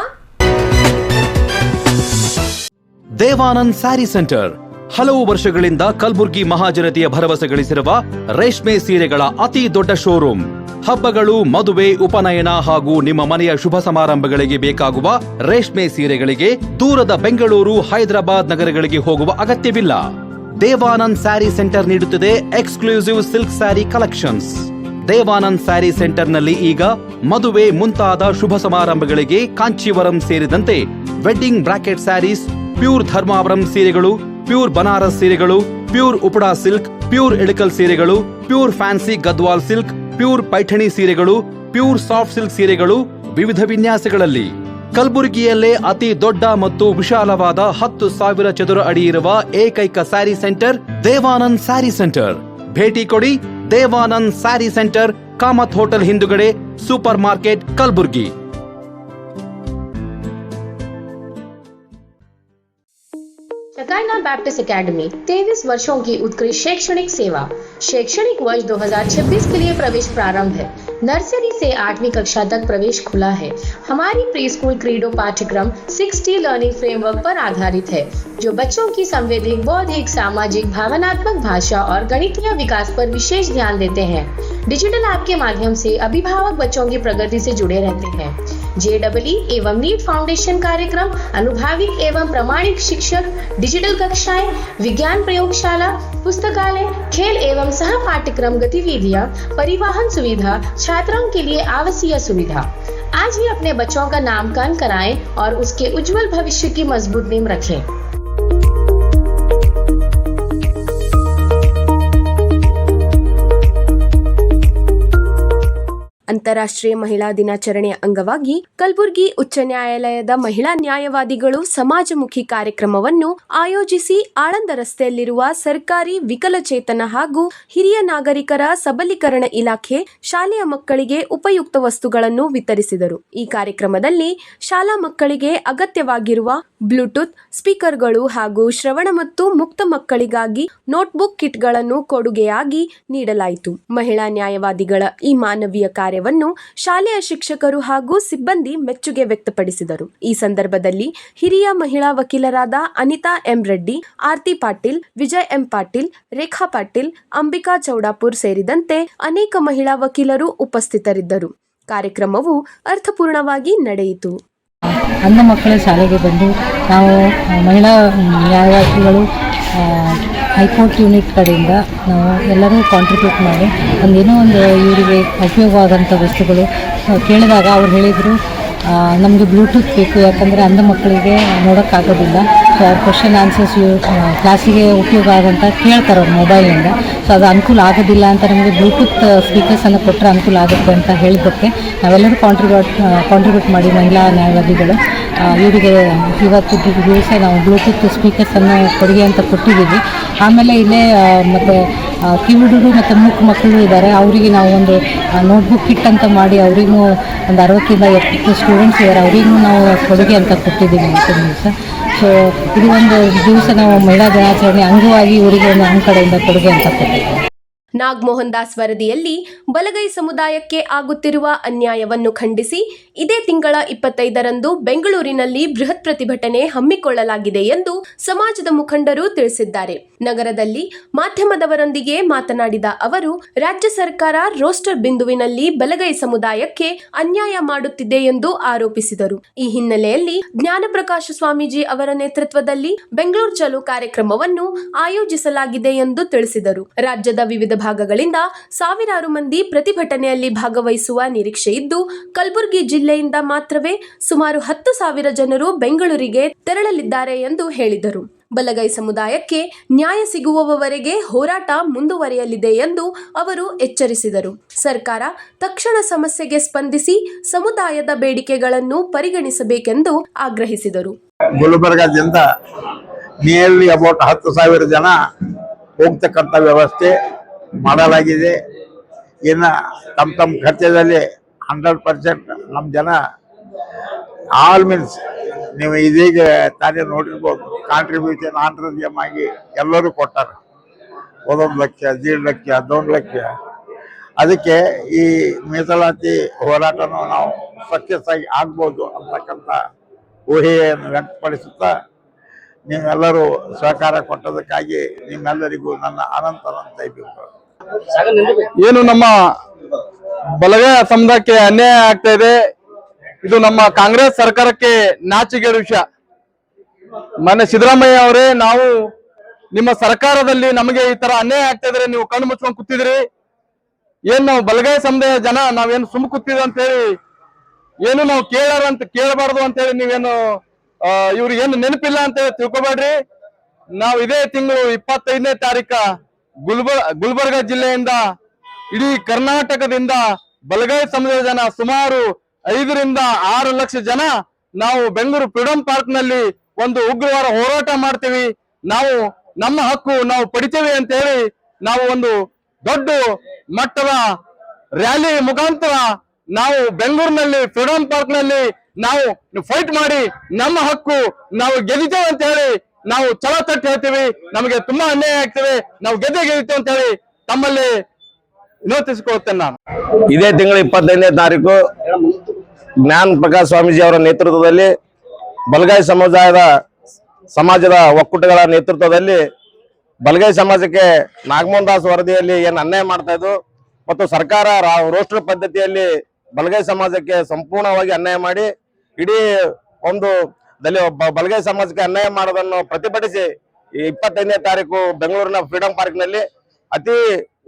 ದೇವಾನಂದ್ ಸ್ಯಾರಿ ಸೆಂಟರ್ ಹಲವು ವರ್ಷಗಳಿಂದ ಕಲಬುರ್ಗಿ ಮಹಾಜನತೆಯ ಭರವಸೆ ಗಳಿಸಿರುವ ರೇಷ್ಮೆ ಸೀರೆಗಳ ಅತಿ ದೊಡ್ಡ ಶೋರೂಮ್. ಹಬ್ಬಗಳು, ಮದುವೆ, ಉಪನಯನ ಹಾಗೂ ನಿಮ್ಮ ಮನೆಯ ಶುಭ ಸಮಾರಂಭಗಳಿಗೆ ಬೇಕಾಗುವ ರೇಷ್ಮೆ ಸೀರೆಗಳಿಗೆ ದೂರದ ಬೆಂಗಳೂರು, ಹೈದರಾಬಾದ್ ನಗರಗಳಿಗೆ ಹೋಗುವ ಅಗತ್ಯವಿಲ್ಲ. ದೇವಾನಂದ್ ಸ್ಯಾರಿ ಸೆಂಟರ್ ನೀಡುತ್ತಿದೆ exclusive silk sari collections. Devanand sari ಸೆಂಟರ್ನಲ್ಲಿ ಈಗ ಮದುವೆ ಮುಂತಾದ ಶುಭ ಸಮಾರಂಭಗಳಿಗೆ ಕಾಂಚೀವರಂ ಸೇರಿದಂತೆ wedding bracket saris, pure Dharmavaram ಸೀರೆಗಳು, ಪ್ಯೂರ್ ಬನಾರಸ್ ಸೀರೆಗಳು, pure Uppada silk, pure Ilkal ಸೀರೆಗಳು, pure fancy Gadwal silk, pure Paithani ಸೀರೆಗಳು, ಪ್ಯೂರ್ ಸಾಫ್ಟ್ ಸಿಲ್ಕ್ ಸೀರೆಗಳು ವಿವಿಧ ವಿನ್ಯಾಸಗಳಲ್ಲಿ. ಕಲಬುರಗಿಯಲ್ಲೇ ಅತಿ ದೊಡ್ಡ ಮತ್ತು ವಿಶಾಲವಾದ 10,000 ಚದುರ ಅಡಿ ಇರುವ ಏಕೈಕ ಸ್ಯಾರಿ ಸೆಂಟರ್ ದೇವಾನಂದ್ ಸ್ಯಾರಿ ಸೆಂಟರ್. ಭೇಟಿ ಕೊಡಿ. ದೇವಾನಂದ್ ಸ್ಯಾರಿ ಸೆಂಟರ್, ಕಾಮತ್ ಹೋಟೆಲ್ ಹಿಂದುಗಡೆ, super market, Kalaburagi. Shekinah Baptist Academy 23 वर्षों की उत्कृष्ट शैक्षणिक सेवा. शैक्षणिक वर्ष 2026 के लिए प्रवेश प्रारंभ है. नर्सरी से 8वीं कक्षा तक प्रवेश खुला है. हमारी प्री स्कूल क्रीडो पाठ्यक्रम 6T लर्निंग फ्रेमवर्क पर आधारित है, जो बच्चों की संवैधिक, बौद्धिक, सामाजिक, भावनात्मक, भाषा और गणितीय विकास पर विशेष ध्यान देते हैं. डिजिटल ऐप के माध्यम से अभिभावक बच्चों की प्रगति से जुड़े रहते हैं. JEE एवं नीट फाउंडेशन कार्यक्रम, अनुभवी एवं प्रमाणिक शिक्षक, डिजिटल कक्षाएं, विज्ञान प्रयोगशाला, पुस्तकालय, खेल एवं सह पाठ्यक्रम गतिविधियां, परिवहन सुविधा, छात्रों के लिए आवासीय सुविधा. आज ही अपने बच्चों का नामकरण कराएं और उसके उज्जवल भविष्य की मजबूत नींव रखें. ಅಂತಾರಾಷ್ಟ್ರೀಯ ಮಹಿಳಾ ದಿನಾಚರಣೆಯ ಅಂಗವಾಗಿ ಕಲಬುರಗಿ ಉಚ್ಚ ನ್ಯಾಯಾಲಯದ ಮಹಿಳಾ ನ್ಯಾಯವಾದಿಗಳು ಸಮಾಜಮುಖಿ ಕಾರ್ಯಕ್ರಮವನ್ನು ಆಯೋಜಿಸಿ ಆಳಂದ ರಸ್ತೆಯಲ್ಲಿರುವ ಸರ್ಕಾರಿ ವಿಕಲಚೇತನ ಹಾಗೂ ಹಿರಿಯ ನಾಗರಿಕರ ಸಬಲೀಕರಣ ಇಲಾಖೆ ಶಾಲೆಯ ಮಕ್ಕಳಿಗೆ ಉಪಯುಕ್ತ ವಸ್ತುಗಳನ್ನು ವಿತರಿಸಿದರು. ಈ ಕಾರ್ಯಕ್ರಮದಲ್ಲಿ ಶಾಲಾ ಮಕ್ಕಳಿಗೆ ಅಗತ್ಯವಾಗಿರುವ ಬ್ಲೂಟೂತ್ ಸ್ಪೀಕರ್ಗಳು ಹಾಗೂ ಶ್ರವಣ ಮತ್ತು ಮುಕ್ತ ಮಕ್ಕಳಿಗಾಗಿ ನೋಟ್ಬುಕ್ ಕಿಟ್ಗಳನ್ನು ಕೊಡುಗೆಯಾಗಿ ನೀಡಲಾಯಿತು. ಮಹಿಳಾ ನ್ಯಾಯವಾದಿಗಳ ಈ ಮಾನವೀಯ ಕಾರ್ಯವನ್ನು ಶಾಲೆಯ ಶಿಕ್ಷಕರು ಹಾಗೂ ಸಿಬ್ಬಂದಿ ಮೆಚ್ಚುಗೆ ವ್ಯಕ್ತಪಡಿಸಿದರು. ಈ ಸಂದರ್ಭದಲ್ಲಿ ಹಿರಿಯ ಮಹಿಳಾ ವಕೀಲರಾದ ಅನಿತಾ ಎಂ ರೆಡ್ಡಿ, ಆರ್ತಿ ಪಾಟೀಲ್, ವಿಜಯ್ ಎಂ ಪಾಟೀಲ್, ರೇಖಾ ಪಾಟೀಲ್, ಅಂಬಿಕಾ ಚೌಡಾಪುರ್ ಸೇರಿದಂತೆ ಅನೇಕ ಮಹಿಳಾ ವಕೀಲರು ಉಪಸ್ಥಿತರಿದ್ದರು. ಕಾರ್ಯಕ್ರಮವು ಅರ್ಥಪೂರ್ಣವಾಗಿ ನಡೆಯಿತು. ಅಂಧ ಮಕ್ಕಳ ಶಾಲೆಗೆ ಬಂದು ನಾವು ಮಹಿಳಾ ನ್ಯಾಯವಾದಿಗಳು ಹೈಕೋರ್ಟ್ ಯೂನಿಟ್ ಕಡೆಯಿಂದ ನಾವು ಎಲ್ಲರೂ ಕಾಂಟ್ರಿಬ್ಯೂಟ್ ಮಾಡಿ ಒಂದೇನೋ ಒಂದು ಇವರಿಗೆ ಉಪಯೋಗವಾದಂಥ ವಸ್ತುಗಳು ಕೇಳಿದಾಗ ಅವ್ರು ಹೇಳಿದರು ನಮಗೆ ಬ್ಲೂಟೂತ್ ಬೇಕು, ಯಾಕಂದರೆ ಅಂಧ ಮಕ್ಕಳಿಗೆ ನೋಡೋಕ್ಕಾಗೋದಿಲ್ಲ. ಸೊ ಅವ್ರ ಕ್ವಶನ್ ಆನ್ಸರ್ಸ್ ಕ್ಲಾಸಿಗೆ ಉಪಯೋಗ ಆಗೋಂಥ ಕೇಳ್ತಾರೆ ಅವ್ರು ಮೊಬೈಲಿಂದ. ಸೊ ಅದು ಅನುಕೂಲ ಆಗೋದಿಲ್ಲ ಅಂತ ನಮಗೆ ಬ್ಲೂಟೂತ್ ಸ್ಪೀಕರ್ಸನ್ನು ಕೊಟ್ಟರೆ ಅನುಕೂಲ ಆಗುತ್ತೆ ಅಂತ ಹೇಳಿದ್ದಕ್ಕೆ ನಾವೆಲ್ಲರೂ ಕಾಂಟ್ರಿಬ್ಯೂಟ್ ಮಾಡಿ ಮಹಿಳಾ ನ್ಯಾಯವಾದಿಗಳು ಇವರಿಗೆ ಇವತ್ತು ದಿವಸ ನಾವು ಬ್ಲೂಟೂತ್ ಸ್ಪೀಕರ್ಸನ್ನು ಕೊಡುಗೆ ಅಂತ ಕೊಟ್ಟಿದ್ದೀವಿ. ಆಮೇಲೆ ಇಲ್ಲೇ ಮತ್ತು ಕಿವುಡುರು ಮತ್ತು ಮೂಕ ಮಕ್ಕಳು ಇದ್ದಾರೆ, ಅವರಿಗೆ ನಾವು ಒಂದು ನೋಟ್ಬುಕ್ ಕಿಟ್ ಅಂತ ಮಾಡಿ ಅವರಿಗೂ ಒಂದು 60ರಿಂದ 70 ಸ್ಟೂಡೆಂಟ್ಸ್ ಇದ್ದಾರೆ, ಅವರಿಗೂ ನಾವು ಕೊಡುಗೆ ಅಂತ ಕೊಟ್ಟಿದ್ದೀವಿ ಇವತ್ತಿನ ದಿವಸ. ಸೊ ಇದು ಒಂದು ದಿವಸ ನಾವು ಮಹಿಳಾ ದಿನಾಚರಣೆ ಅಂಗವಾಗಿ ಇವರಿಗೆ ಒಂದು ನಮ್ಮ ಕಡೆಯಿಂದ ಕೊಡುಗೆ ಅಂತ ಕೊಟ್ಟಿದ್ದೀವಿ. ನಾಗಮೋಹನ್ ದಾಸ್ ವರದಿಯಲ್ಲಿ ಬಲಗೈ ಸಮುದಾಯಕ್ಕೆ ಆಗುತ್ತಿರುವ ಅನ್ಯಾಯವನ್ನು ಖಂಡಿಸಿ ಇದೇ ತಿಂಗಳ 25ರಂದು ಬೆಂಗಳೂರಿನಲ್ಲಿ ಬೃಹತ್ ಪ್ರತಿಭಟನೆ ಹಮ್ಮಿಕೊಳ್ಳಲಾಗಿದೆ ಎಂದು ಸಮಾಜದ ಮುಖಂಡರು ತಿಳಿಸಿದ್ದಾರೆ. ನಗರದಲ್ಲಿ ಮಾಧ್ಯಮದವರೊಂದಿಗೆ ಮಾತನಾಡಿದ ಅವರು, ರಾಜ್ಯ ಸರ್ಕಾರ ರೋಸ್ಟರ್ ಬಿಂದುವಿನಲ್ಲಿ ಬಲಗೈ ಸಮುದಾಯಕ್ಕೆ ಅನ್ಯಾಯ ಮಾಡುತ್ತಿದೆ ಎಂದು ಆರೋಪಿಸಿದರು. ಈ ಹಿನ್ನೆಲೆಯಲ್ಲಿ ಜ್ಞಾನಪ್ರಕಾಶ ಸ್ವಾಮೀಜಿ ಅವರ ನೇತೃತ್ವದಲ್ಲಿ ಬೆಂಗಳೂರು ಚಲೋ ಕಾರ್ಯಕ್ರಮವನ್ನು ಆಯೋಜಿಸಲಾಗಿದೆ ಎಂದು ತಿಳಿಸಿದರು. ರಾಜ್ಯದ ವಿವಿಧ ಭಾಗಗಳಿಂದ ಸಾವಿರಾರು ಮಂದಿ ಪ್ರತಿಭಟನೆಯಲ್ಲಿ ಭಾಗವಹಿಸುವ ನಿರೀಕ್ಷೆ ಇದ್ದು, ಕಲಬುರಗಿ ಜಿಲ್ಲೆಯಿಂದ ಮಾತ್ರವೇ ಸುಮಾರು 10,000 ಜನರು ಬೆಂಗಳೂರಿಗೆ ತೆರಳಲಿದ್ದಾರೆ ಎಂದು ಹೇಳಿದರು. ಬಲಗೈ ಸಮುದಾಯಕ್ಕೆ ನ್ಯಾಯ ಸಿಗುವವರೆಗೆ ಹೋರಾಟ ಮುಂದುವರಿಯಲಿದೆ ಎಂದು ಅವರು ಎಚ್ಚರಿಸಿದರು. ಸರ್ಕಾರ ತಕ್ಷಣ ಸಮಸ್ಯೆಗೆ ಸ್ಪಂದಿಸಿ ಸಮುದಾಯದ ಬೇಡಿಕೆಗಳನ್ನು ಪರಿಗಣಿಸಬೇಕೆಂದು ಆಗ್ರಹಿಸಿದರು. ಗುಲ್ಬರ್ಗಾದಿಂದ ನಿಯರ್ಲಿ ಅಬೌಟ್ 10,000 ಜನ ಹೋಗ್ತಕ್ಕಂಥ ವ್ಯವಸ್ಥೆ ಮಾಡಲಾಗಿದೆ. ಇನ್ನು ತಮ್ಮ ಖರ್ಚದಲ್ಲಿ 100% ನಮ್ಮ ಜನ ಆಲ್ ಮೀನ್ಸ್ ನೀವು ಇದೀಗ ತಾನೇ ನೋಡಿರ್ಬೋದು, ಕಾಂಟ್ರಿಬ್ಯೂಷನ್ ಆಂಟ್ರಜಿಯಮ್ ಆಗಿ ಎಲ್ಲರೂ ಕೊಟ್ಟಾರೆ. 1 ಲಕ್ಷ, 1.5 ಲಕ್ಷ, 1 ಲಕ್ಷ. ಅದಕ್ಕೆ ಈ ಮೀಸಲಾತಿ ಹೋರಾಟನೂ ನಾವು ಸಕ್ಸಸ್ ಆಗಿ ಆಗ್ಬೋದು ಅಂತಕ್ಕಂಥ ಊಹೆಯನ್ನು ವ್ಯಕ್ತಪಡಿಸುತ್ತಾ ನೀವೆಲ್ಲರೂ ಸಹಕಾರ ಕೊಟ್ಟದಕ್ಕಾಗಿ ನಿಮ್ಮೆಲ್ಲರಿಗೂ ನನ್ನ ಅನಂತ ಇದ್ದೀವಿ. ಏನು ನಮ್ಮ ಬಲಗೈ ಸಮುದಾಯಕ್ಕೆ ಅನ್ಯಾಯ ಆಗ್ತಾ ಇದೆ, ಇದು ನಮ್ಮ ಕಾಂಗ್ರೆಸ್ ಸರ್ಕಾರಕ್ಕೆ ನಾಚಿಕೆಯ ವಿಷಯ. ಮೊನ್ನೆ ಸಿದ್ದರಾಮಯ್ಯ ಅವರೇ, ನಾವು ನಿಮ್ಮ ಸರ್ಕಾರದಲ್ಲಿ ನಮಗೆ ಈ ತರ ಅನ್ಯಾಯ ಆಗ್ತಾ ಇದ್ರೆ ನೀವು ಕಣ್ಣು ಮುಚ್ಕೊಂಡು ಕೂತಿದ್ರಿ, ಏನ್ ನಾವು ಬಲಗೈ ಸಮುದಾಯ ಜನ ನಾವೇನು ಸುಮ್ಮ ಕೂತಿದ್ವಿ ಅಂತ ಹೇಳಿ ಏನು ನಾವು ಕೇಳಬಾರ್ದು ಅಂತ ಹೇಳಿ ನೀವೇನು ಇವ್ರಿಗೆ ಏನು ನೆನಪಿಲ್ಲ ಅಂತ ಹೇಳಿ ತಿಳ್ಕೊಬೇಡ್ರಿ. ನಾವು ಇದೇ ತಿಂಗಳು 25ನೇ ತಾರೀಕು ಗುಲ್ಬರ್ಗ ಜಿಲ್ಲೆಯಿಂದ ಇಡೀ ಕರ್ನಾಟಕದಿಂದ ಬಲಗೈ ಸಮುದಾಯದ ಜನ ಸುಮಾರು 5ರಿಂದ 6 ಲಕ್ಷ ಜನ ನಾವು ಬೆಂಗಳೂರು ಫ್ರೀಡಂ ಪಾರ್ಕ್ ನಲ್ಲಿ ಒಂದು ಉಗ್ರವಾರ ಹೋರಾಟ ಮಾಡ್ತೀವಿ. ನಾವು ನಮ್ಮ ಹಕ್ಕು ನಾವು ಪಡಿತೇವೆ ಅಂತ ಹೇಳಿ ನಾವು ಒಂದು ದೊಡ್ಡ ಮಟ್ಟದ ರ್ಯಾಲಿ ಮುಖಾಂತರ ನಾವು ಬೆಂಗಳೂರಿನಲ್ಲಿ ಫ್ರೀಡಂ ಪಾರ್ಕ್ ನಲ್ಲಿ ನಾವು ಫೈಟ್ ಮಾಡಿ ನಮ್ಮ ಹಕ್ಕು ನಾವು ಗೆದ್ದಿದ್ದೇವೆ ಅಂತ ಹೇಳಿ ನಾವು ಛಲ ತಟ್ಟಿ ಹೇಳ್ತೀವಿ. ನಮಗೆ ತುಂಬಾ ಅನ್ಯಾಯ ಆಗ್ತದೆ, ನಾವು ಗೆದ್ದಿದ್ದೇವೆ ಅಂತ ಹೇಳಿ ತಮ್ಮಲ್ಲಿ ವಿನಂತಿಸಿಕೊಳ್ಳುತ್ತೇನೆ. ನಾನು ಇದೇ ತಿಂಗಳ 25ನೇ ತಾರೀಕು ಜ್ಞಾನ ಪ್ರಕಾಶ್ ಸ್ವಾಮೀಜಿ ಅವರ ನೇತೃತ್ವದಲ್ಲಿ ಬಲಗೈ ಸಮಾಜದ ಒಕ್ಕೂಟಗಳ ನೇತೃತ್ವದಲ್ಲಿ ಬಲಗೈ ಸಮಾಜಕ್ಕೆ ನಾಗಮೋಹನ್ ದಾಸ್ ವರದಿಯಲ್ಲಿ ಏನು ಅನ್ಯಾಯ ಮಾಡ್ತಾ ಇದ್ದು ಮತ್ತು ಸರ್ಕಾರ ರೋಸ್ಟರ್ ಪದ್ಧತಿಯಲ್ಲಿ ಬಲಗೈ ಸಮಾಜಕ್ಕೆ ಸಂಪೂರ್ಣವಾಗಿ ಅನ್ಯಾಯ ಮಾಡಿ ಇಡೀ ಒಂದು ಬಲಗೈ ಸಮಾಜಕ್ಕೆ ಅನ್ಯಾಯ ಮಾಡೋದನ್ನು ಪ್ರತಿಭಟಿಸಿ 25ನೇ ತಾರೀಕು ಬೆಂಗಳೂರಿನ ಫ್ರೀಡಂ ಪಾರ್ಕ್ ನಲ್ಲಿ ಅತಿ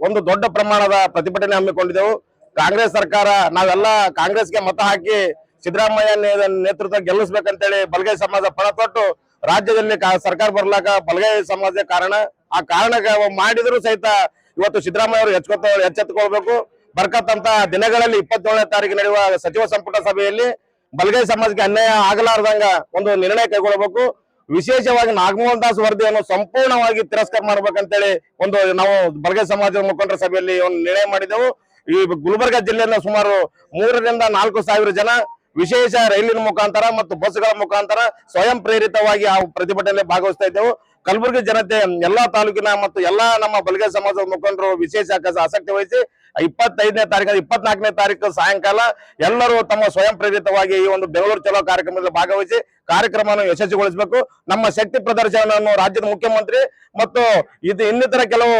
ಒಂದು ದೊಡ್ಡ ಪ್ರಮಾಣದ ಪ್ರತಿಭಟನೆ ಹಮ್ಮಿಕೊಂಡಿದ್ದೆವು. ಕಾಂಗ್ರೆಸ್ ಸರ್ಕಾರ ನಾವೆಲ್ಲ ಕಾಂಗ್ರೆಸ್ಗೆ ಮತ ಹಾಕಿ ಸಿದ್ದರಾಮಯ್ಯ ನೇತೃತ್ವ ಗೆಲ್ಲಿಸ್ಬೇಕಂತೇಳಿ ಬಲಗೈ ಸಮಾಜ ಪಣ ತೊಟ್ಟು ರಾಜ್ಯದಲ್ಲಿ ಸರ್ಕಾರ ಬರ್ಲಾಕ ಬಲಗೈ ಸಮಾಜ ಕಾರಣ. ಆ ಕಾರಣಕ್ಕೆ ಮಾಡಿದ್ರು ಸಹಿತ ಇವತ್ತು ಸಿದ್ದರಾಮಯ್ಯ ಅವರು ಎಚ್ಚೆತ್ತುಕೊಳ್ಬೇಕು ಬರ್ತಕ್ಕಂತ ದಿನಗಳಲ್ಲಿ 27ನೇ ತಾರೀಕು ನಡೆಯುವ ಸಚಿವ ಸಂಪುಟ ಸಭೆಯಲ್ಲಿ ಬಲಗೈ ಸಮಾಜಕ್ಕೆ ಅನ್ಯಾಯ ಆಗಲಾರ್ದಂಗ ಒಂದು ನಿರ್ಣಯ ಕೈಗೊಳ್ಳಬೇಕು. ವಿಶೇಷವಾಗಿ ನಾಗಮೋಹನ್ ದಾಸ್ ವರದಿಯನ್ನು ಸಂಪೂರ್ಣವಾಗಿ ತಿರಸ್ಕಾರ ಮಾಡ್ಬೇಕಂತೇಳಿ ಒಂದು ನಾವು ಬಲಗೈ ಸಮಾಜದ ಮುಖಂಡರ ಸಭೆಯಲ್ಲಿ ಒಂದು ನಿರ್ಣಯ ಮಾಡಿದೆವು. ಈ ಗುಲ್ಬರ್ಗ ಜಿಲ್ಲೆಯಿಂದ ಸುಮಾರು 3,000 ರಿಂದ 4,000 ಜನ ವಿಶೇಷ ರೈಲಿನ ಮುಖಾಂತರ ಮತ್ತು ಬಸ್ಗಳ ಮುಖಾಂತರ ಸ್ವಯಂ ಪ್ರೇರಿತವಾಗಿ ಆ ಪ್ರತಿಭಟನೆಯಲ್ಲಿ ಭಾಗವಹಿಸ್ತಾ ಇದ್ದೆವು. ಕಲಬುರಗಿ ಜನತೆ ಎಲ್ಲಾ ತಾಲೂಕಿನ ಮತ್ತು ಎಲ್ಲಾ ನಮ್ಮ ಬಲಗೈ ಸಮಾಜದ ಮುಖಂಡರು ವಿಶೇಷ ಆಸಕ್ತಿ ವಹಿಸಿ 25ನೇ ತಾರೀಕು 24ನೇ ತಾರೀಕು ಸಾಯಂಕಾಲ ಎಲ್ಲರೂ ತಮ್ಮ ಸ್ವಯಂ ಪ್ರೇರಿತವಾಗಿ ಈ ಒಂದು ಬೆಂಗಳೂರು ಚಲೋ ಕಾರ್ಯಕ್ರಮದಲ್ಲಿ ಭಾಗವಹಿಸಿ ಕಾರ್ಯಕ್ರಮವನ್ನು ಯಶಸ್ವಿಗೊಳಿಸಬೇಕು. ನಮ್ಮ ಶಕ್ತಿ ಪ್ರದರ್ಶನವನ್ನು ರಾಜ್ಯದ ಮುಖ್ಯಮಂತ್ರಿ ಮತ್ತು ಇನ್ನಿತರ ಕೆಲವು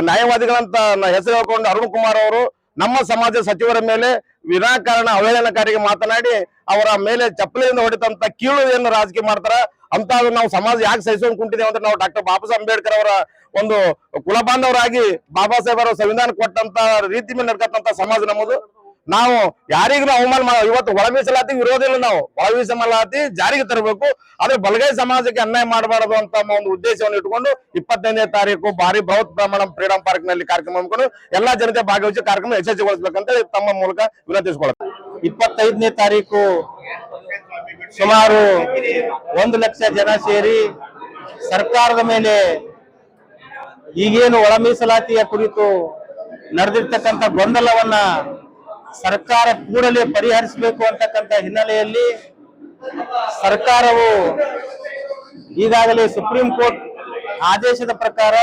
ನ್ಯಾಯವಾದಿಗಳಂತ ಹೆಸರು ಹೇಳಿಕೊಂಡು ಅರುಣ್ ಕುಮಾರ್ ಅವರು ನಮ್ಮ ಸಮಾಜ ಸಚಿವರ ಮೇಲೆ ವಿನಾಕಾರಣ ಅವಹೇಳನಕಾರಿಗೆ ಮಾತನಾಡಿ ಅವರ ಮೇಲೆ ಚಪ್ಪಲಿಯಿಂದ ಹೊಡೆದಂತ ಕೀಳು ಏನು ರಾಜಕೀಯ ಮಾಡ್ತಾರ ಅಂತ ನಾವು ಸಮಾಜ ಯಾಕೆ ಸಹಿಸ್ಕೊಂಡು ಕುಂಟಿದ್ದೇವೆ ಅಂದ್ರೆ ನಾವು ಡಾಕ್ಟರ್ ಬಾಬಾ ಸಾಹೇಬ್ ಅಂಬೇಡ್ಕರ್ ಅವರ ಒಂದು ಕುಲಬಾಂಧವರಾಗಿ ಬಾಬಾ ಸಾಹೇಬ್ ಅವರ ಸಂವಿಧಾನ ಕೊಟ್ಟಂತ ರೀತಿ ಮೇಲೆ ನಡ್ಕಂತ ಸಮಾಜ ನಮ್ಮದು. ನಾವು ಯಾರಿಗೂ ಅವಮಾನ ಇವತ್ತು ಒಳ ಮೀಸಲಾತಿ ವಿರೋಧ ಇಲ್ಲ, ನಾವು ಒಳ ಮೀಸಲಾತಿ ಜಾರಿಗೆ ತರಬೇಕು. ಆದ್ರೆ ಬಲಗೈ ಸಮಾಜಕ್ಕೆ ಅನ್ಯಾಯ ಮಾಡಬಾರದು ಅಂತ ಒಂದು ಉದ್ದೇಶವನ್ನು ಇಟ್ಟುಕೊಂಡು 25ನೇ ತಾರೀಕು ಭಾರಿ ಬೃಹತ್ ಪ್ರಮಾಣ ಫ್ರೀಡಂ ಪಾರ್ಕ್ ನಲ್ಲಿ ಕಾರ್ಯಕ್ರಮ ಹಮ್ಮಿಕೊಂಡು ಎಲ್ಲಾ ಜನತೆ ಭಾಗವಹಿಸಿ ಕಾರ್ಯಕ್ರಮ ಯಶಸ್ವಿಗೊಳಿಸಬೇಕಂತ ತಮ್ಮ ಮೂಲಕ ವಿನಂತಿಸಿಕೊಳ್ಳುತ್ತೆ. 25ನೇ ತಾರೀಕು ಸುಮಾರು 1 ಲಕ್ಷ ಜನ ಸೇರಿ ಸರ್ಕಾರದ ಮೇಲೆ ಈಗೇನು ಒಳ ಮೀಸಲಾತಿಯ ಕುರಿತು ನಡೆದಿರ್ತಕ್ಕಂಥ ಗೊಂದಲವನ್ನ ಸರ್ಕಾರ ಕೂಡಲೇ ಪರಿಹರಿಸಬೇಕು ಅಂತಕ್ಕಂಥ ಹಿನ್ನೆಲೆಯಲ್ಲಿ ಸರ್ಕಾರವು ಈಗಾಗಲೇ ಸುಪ್ರೀಂ ಕೋರ್ಟ್ ಆದೇಶದ ಪ್ರಕಾರ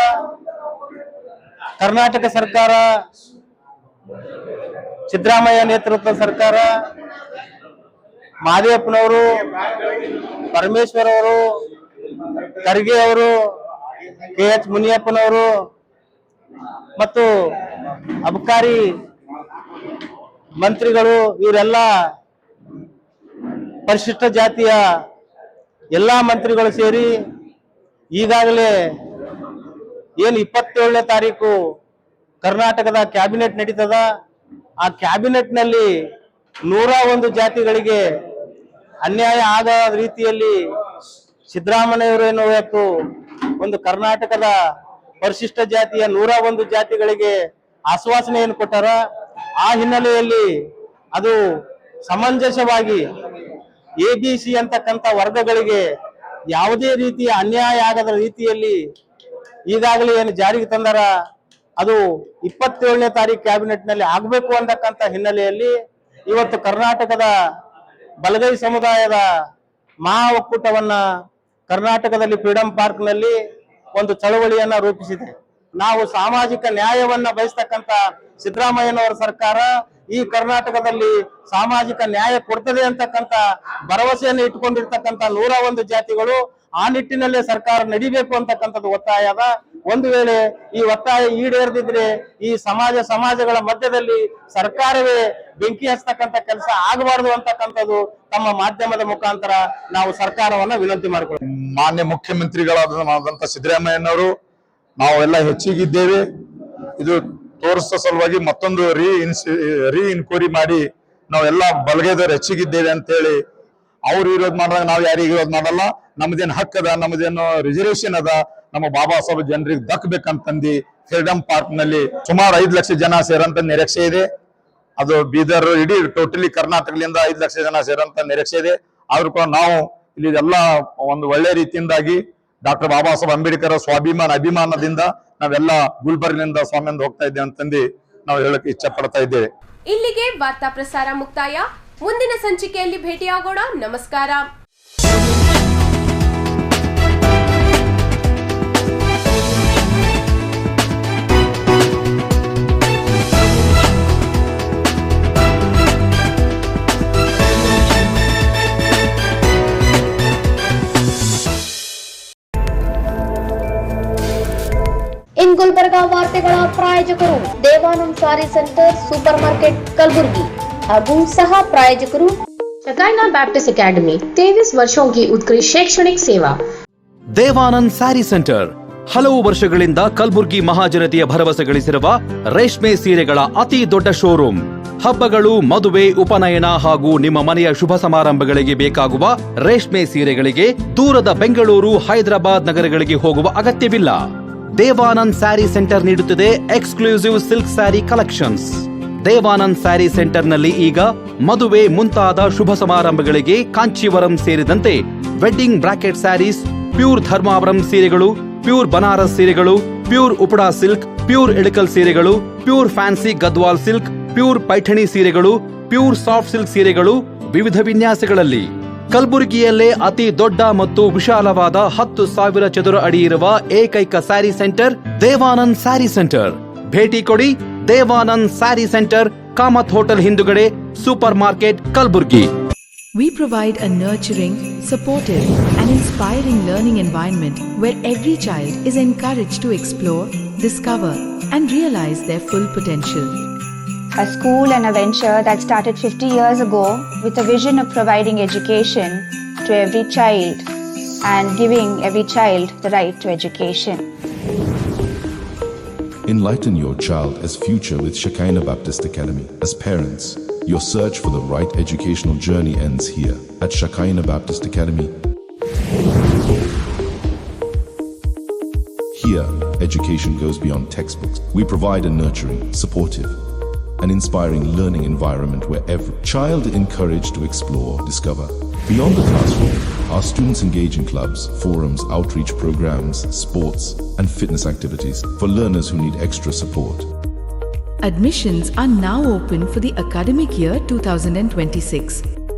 ಕರ್ನಾಟಕ ಸರ್ಕಾರ, ಸಿದ್ದರಾಮಯ್ಯ ನೇತೃತ್ವದ ಸರ್ಕಾರ, ಮಹದೇವಪ್ಪನವರು, ಪರಮೇಶ್ವರ್ ಅವರು, ಖರ್ಗೆ ಅವರು, KH ಮುನಿಯಪ್ಪನವರು ಮತ್ತು ಅಬಕಾರಿ ಮಂತ್ರಿಗಳು ಇವರೆಲ್ಲ ಪರಿಶಿಷ್ಟ ಜಾತಿಯ ಎಲ್ಲಾ ಮಂತ್ರಿಗಳು ಸೇರಿ ಈಗಾಗಲೇ ಏನು 27ನೇ ತಾರೀಕು ಕರ್ನಾಟಕದ ಕ್ಯಾಬಿನೆಟ್ ನಡೀತದ, ಆ ಕ್ಯಾಬಿನೆಟ್ ನಲ್ಲಿ 101 ಜಾತಿಗಳಿಗೆ ಅನ್ಯಾಯ ಆದ ರೀತಿಯಲ್ಲಿ ಸಿದ್ದರಾಮಯ್ಯವರು ಇವತ್ತು ಒಂದು ಕರ್ನಾಟಕದ ಪರಿಶಿಷ್ಟ ಜಾತಿಯ 101 ಜಾತಿಗಳಿಗೆ ಆಶ್ವಾಸನೆಯನ್ನು ಕೊಟ್ಟಾರ. ಆ ಹಿನ್ನೆಲೆಯಲ್ಲಿ ಅದು ಸಮಂಜಸವಾಗಿ ABC ಅಂತಕ್ಕಂಥ ವರ್ಗಗಳಿಗೆ ಯಾವುದೇ ರೀತಿಯ ಅನ್ಯಾಯ ಆಗದ ರೀತಿಯಲ್ಲಿ ಈಗಾಗಲೇ ಏನು ಜಾರಿಗೆ ತಂದಾರ ಅದು 27ನೇ ತಾರೀಕು ಕ್ಯಾಬಿನೆಟ್ ನಲ್ಲಿ ಆಗಬೇಕು ಅಂತಕ್ಕಂಥ ಹಿನ್ನೆಲೆಯಲ್ಲಿ ಇವತ್ತು ಕರ್ನಾಟಕದ ಬಲಗೈ ಸಮುದಾಯದ ಮಹಾ ಒಕ್ಕೂಟವನ್ನ ಕರ್ನಾಟಕದಲ್ಲಿ ಫ್ರೀಡಂ ಪಾರ್ಕ್ ನಲ್ಲಿ ಒಂದು ಚಳವಳಿಯನ್ನ ರೂಪಿಸಿದೆ. ನಾವು ಸಾಮಾಜಿಕ ನ್ಯಾಯವನ್ನ ಬಯಸ್ತಕ್ಕಂಥ ಸಿದ್ದರಾಮಯ್ಯನವರ ಸರ್ಕಾರ ಈ ಕರ್ನಾಟಕದಲ್ಲಿ ಸಾಮಾಜಿಕ ನ್ಯಾಯ ಕೊಡ್ತದೆ ಅಂತಕ್ಕಂಥ ಭರವಸೆಯನ್ನು ಇಟ್ಕೊಂಡಿರ್ತಕ್ಕಂಥ 101 ಜಾತಿಗಳು ಆ ನಿಟ್ಟಿನಲ್ಲೇ ಸರ್ಕಾರ ನಡಿಬೇಕು ಅಂತಕ್ಕಂಥದ್ದು ಒತ್ತಾಯ ಅದ. ಒಂದು ವೇಳೆ ಈ ಒತ್ತಾಯ ಈಡೇರದಿದ್ರೆ ಈ ಸಮಾಜಗಳ ಮಧ್ಯದಲ್ಲಿ ಸರ್ಕಾರವೇ ಬೆಂಕಿ ಹಚ್ಚತಕ್ಕಂಥ ಕೆಲಸ ಆಗಬಾರದು ಅಂತಕ್ಕಂಥದ್ದು ತಮ್ಮ ಮಾಧ್ಯಮದ ಮುಖಾಂತರ ನಾವು ಸರ್ಕಾರವನ್ನ ವಿನಂತಿ ಮಾಡಿಕೊಳ್ಳಿ. ಮಾನ್ಯ ಮುಖ್ಯಮಂತ್ರಿಗಳಾದಂತ ಸಿದ್ದರಾಮಯ್ಯನವರು ನಾವೆಲ್ಲ ಹೆಚ್ಚಿಗಿದ್ದೇವೆ, ಇದು ತೋರಿಸೋ ಸಲುವಾಗಿ ಮತ್ತೊಂದು ರೀ ಇನ್ಕ್ವೈರಿ ಮಾಡಿ ನಾವೆಲ್ಲ ಬಲಗೈದವ್ರು ಹೆಚ್ಚಿಗಿದ್ದೇವೆ ಅಂತ ಹೇಳಿ ಅವ್ರು ವಿರೋಧ ಮಾಡಿದಾಗ ನಾವು ಯಾರಿಗೆ ವಿರೋಧ ಮಾಡಲ್ಲ. ನಮ್ದೇನು ಹಕ್ಕದ, ನಮ್ದೇನು ರಿಸರ್ವೇಶನ್ ಅದ, ನಮ್ಮ ಬಾಬಾ ಸಾಹೇಬ್ ಜನರಿಗೆ ದಕ್ಕಬೇಕಂತಂದು ಫ್ರೀಡಂ ಪಾರ್ಕ್ ನಲ್ಲಿ ಸುಮಾರು 5 ಲಕ್ಷ ಜನ ಸೇರಂತ ನಿರೀಕ್ಷೆ ಇದೆ. ಅದು ಬೀದರ್ ಇಡೀ ಟೋಟಲಿ ಕರ್ನಾಟಕದಿಂದ 5 ಲಕ್ಷ ಜನ ಸೇರಂತ ನಿರೀಕ್ಷೆ ಇದೆ. ಆದ್ರೂ ಕೂಡ ನಾವು ಇಲ್ಲಿ ಎಲ್ಲ ಒಂದು ಒಳ್ಳೆ ರೀತಿಯಿಂದಾಗಿ ಡಾಕ್ಟರ್ ಬಾಬಾ ಸಾಹೇಬ್ ಅಂಬೇಡ್ಕರ್ ಅಭಿಮಾನದಿಂದ ನಾವೆಲ್ಲ ಗುಲ್ಬರ್ಗಿನಿಂದ ಸ್ವಾಮಿಯಿಂದ ಹೋಗ್ತಾ ಇದ್ದೇವೆ ಅಂತಂದು ನಾವು ಹೇಳಕ್ಕೆ ಇಚ್ಛೆ ಪಡ್ತಾ ಇದ್ದೇವೆ. ಇಲ್ಲಿಗೆ ವಾರ್ತಾ ಪ್ರಸಾರ ಮುಕ್ತಾಯ. ಮುಂದಿನ ಸಂಚಿಕೆಯಲ್ಲಿ ಭೇಟಿಯಾಗೋಣ. ನಮಸ್ಕಾರ. ಇನ್ ಗುಲ್ಬರ್ಗಾ ವಾರ್ತೆಗಳ ಪ್ರಾಯೋಜಕರು ದೇವಾನಂದ್ ಸಾರಿ ಸೆಂಟರ್ ಸೂಪರ್ ಮಾರ್ಕೆಟ್ कलबुर्गी ಹಾಗೂ सह प्रायोजकರು शकाइना बैप्टिस्ट एकेडमी 23 वर्षों की उत्कृष्ट शैक्षणिक सेवा. ದೇವಾನಂದ್ ಸ್ಯಾರಿ ಸೆಂಟರ್ ಹಲವು ವರ್ಷಗಳಿಂದ ಕಲಬುರ್ಗಿ ಮಹಾಜನತೆಯ ಭರವಸೆ ಗಳಿಸಿರುವ ರೇಷ್ಮೆ ಸೀರೆಗಳ ಅತಿ ದೊಡ್ಡ ಶೋರೂಮ್. ಹಬ್ಬಗಳು, ಮದುವೆ, ಉಪನಯನ ಹಾಗೂ ನಿಮ್ಮ ಮನೆಯ ಶುಭ ಸಮಾರಂಭಗಳಿಗೆ ಬೇಕಾಗುವ ರೇಷ್ಮೆ ಸೀರೆಗಳಿಗೆ ದೂರದ ಬೆಂಗಳೂರು, ಹೈದರಾಬಾದ್ ನಗರಗಳಿಗೆ ಹೋಗುವ ಅಗತ್ಯವಿಲ್ಲ. ದೇವಾನಂದ್ ಸ್ಯಾರಿ ಸೆಂಟರ್ ನೀಡುತ್ತದೆ exclusive silk sari collections. Devanand sari ಸೆಂಟರ್ನಲ್ಲಿ ಈಗ ಮದುವೆ ಮುಂತಾದ ಶುಭ ಸಮಾರಂಭಗಳಿಗೆ ಕಾಂಚೀವರಂ ಸೇರಿದಂತೆ wedding bracket saris, pure Dharmavaram ಸೀರೆಗಳು, ಪ್ಯೂರ್ ಬನಾರಸ್ ಸೀರೆಗಳು, pure Uppada silk, pure Ilkal ಸೀರೆಗಳು, pure fancy Gadwal silk, pure Paithani ಸೀರೆಗಳು, ಪ್ಯೂರ್ ಸಾಫ್ಟ್ ಸಿಲ್ಕ್ ಸೀರೆಗಳು ವಿವಿಧ ವಿನ್ಯಾಸಗಳಲ್ಲಿ. ಕಲಬುರಗಿಯಲ್ಲೇ ಅತಿ ದೊಡ್ಡ ಮತ್ತು ವಿಶಾಲವಾದ 10,000 ಚದುರ ಅಡಿ ಇರುವ ಏಕೈಕ ಸ್ಯಾರಿ ಸೆಂಟರ್ ದೇವಾನಂದ್ ಸ್ಯಾರಿ ಸೆಂಟರ್. ಭೇಟಿ ಕೊಡಿ ದೇವಾನಂದ್ ಸ್ಯಾರಿ ಸೆಂಟರ್, ಕಾಮತ್ ಹೋಟೆಲ್ ಹಿಂದುಗಡೆ, super market, Kalaburagi. We provide a nurturing, supportive, and inspiring learning environment where every child is encouraged to explore, discover, and realize their full potential. A school and a venture that started 50 years ago with a vision of providing education to every child and giving every child the right to education. Enlighten your child as future with Shekinah Baptist Academy. As parents, your search for the right educational journey ends here at Shekinah Baptist Academy. Here, education goes beyond textbooks. We provide a nurturing, supportive, an inspiring learning environment where every child is encouraged to explore, discover. Beyond the classroom, our students engage in clubs, forums, outreach programs, sports, and fitness activities for learners who need extra support. Admissions are now open for the academic year 2026.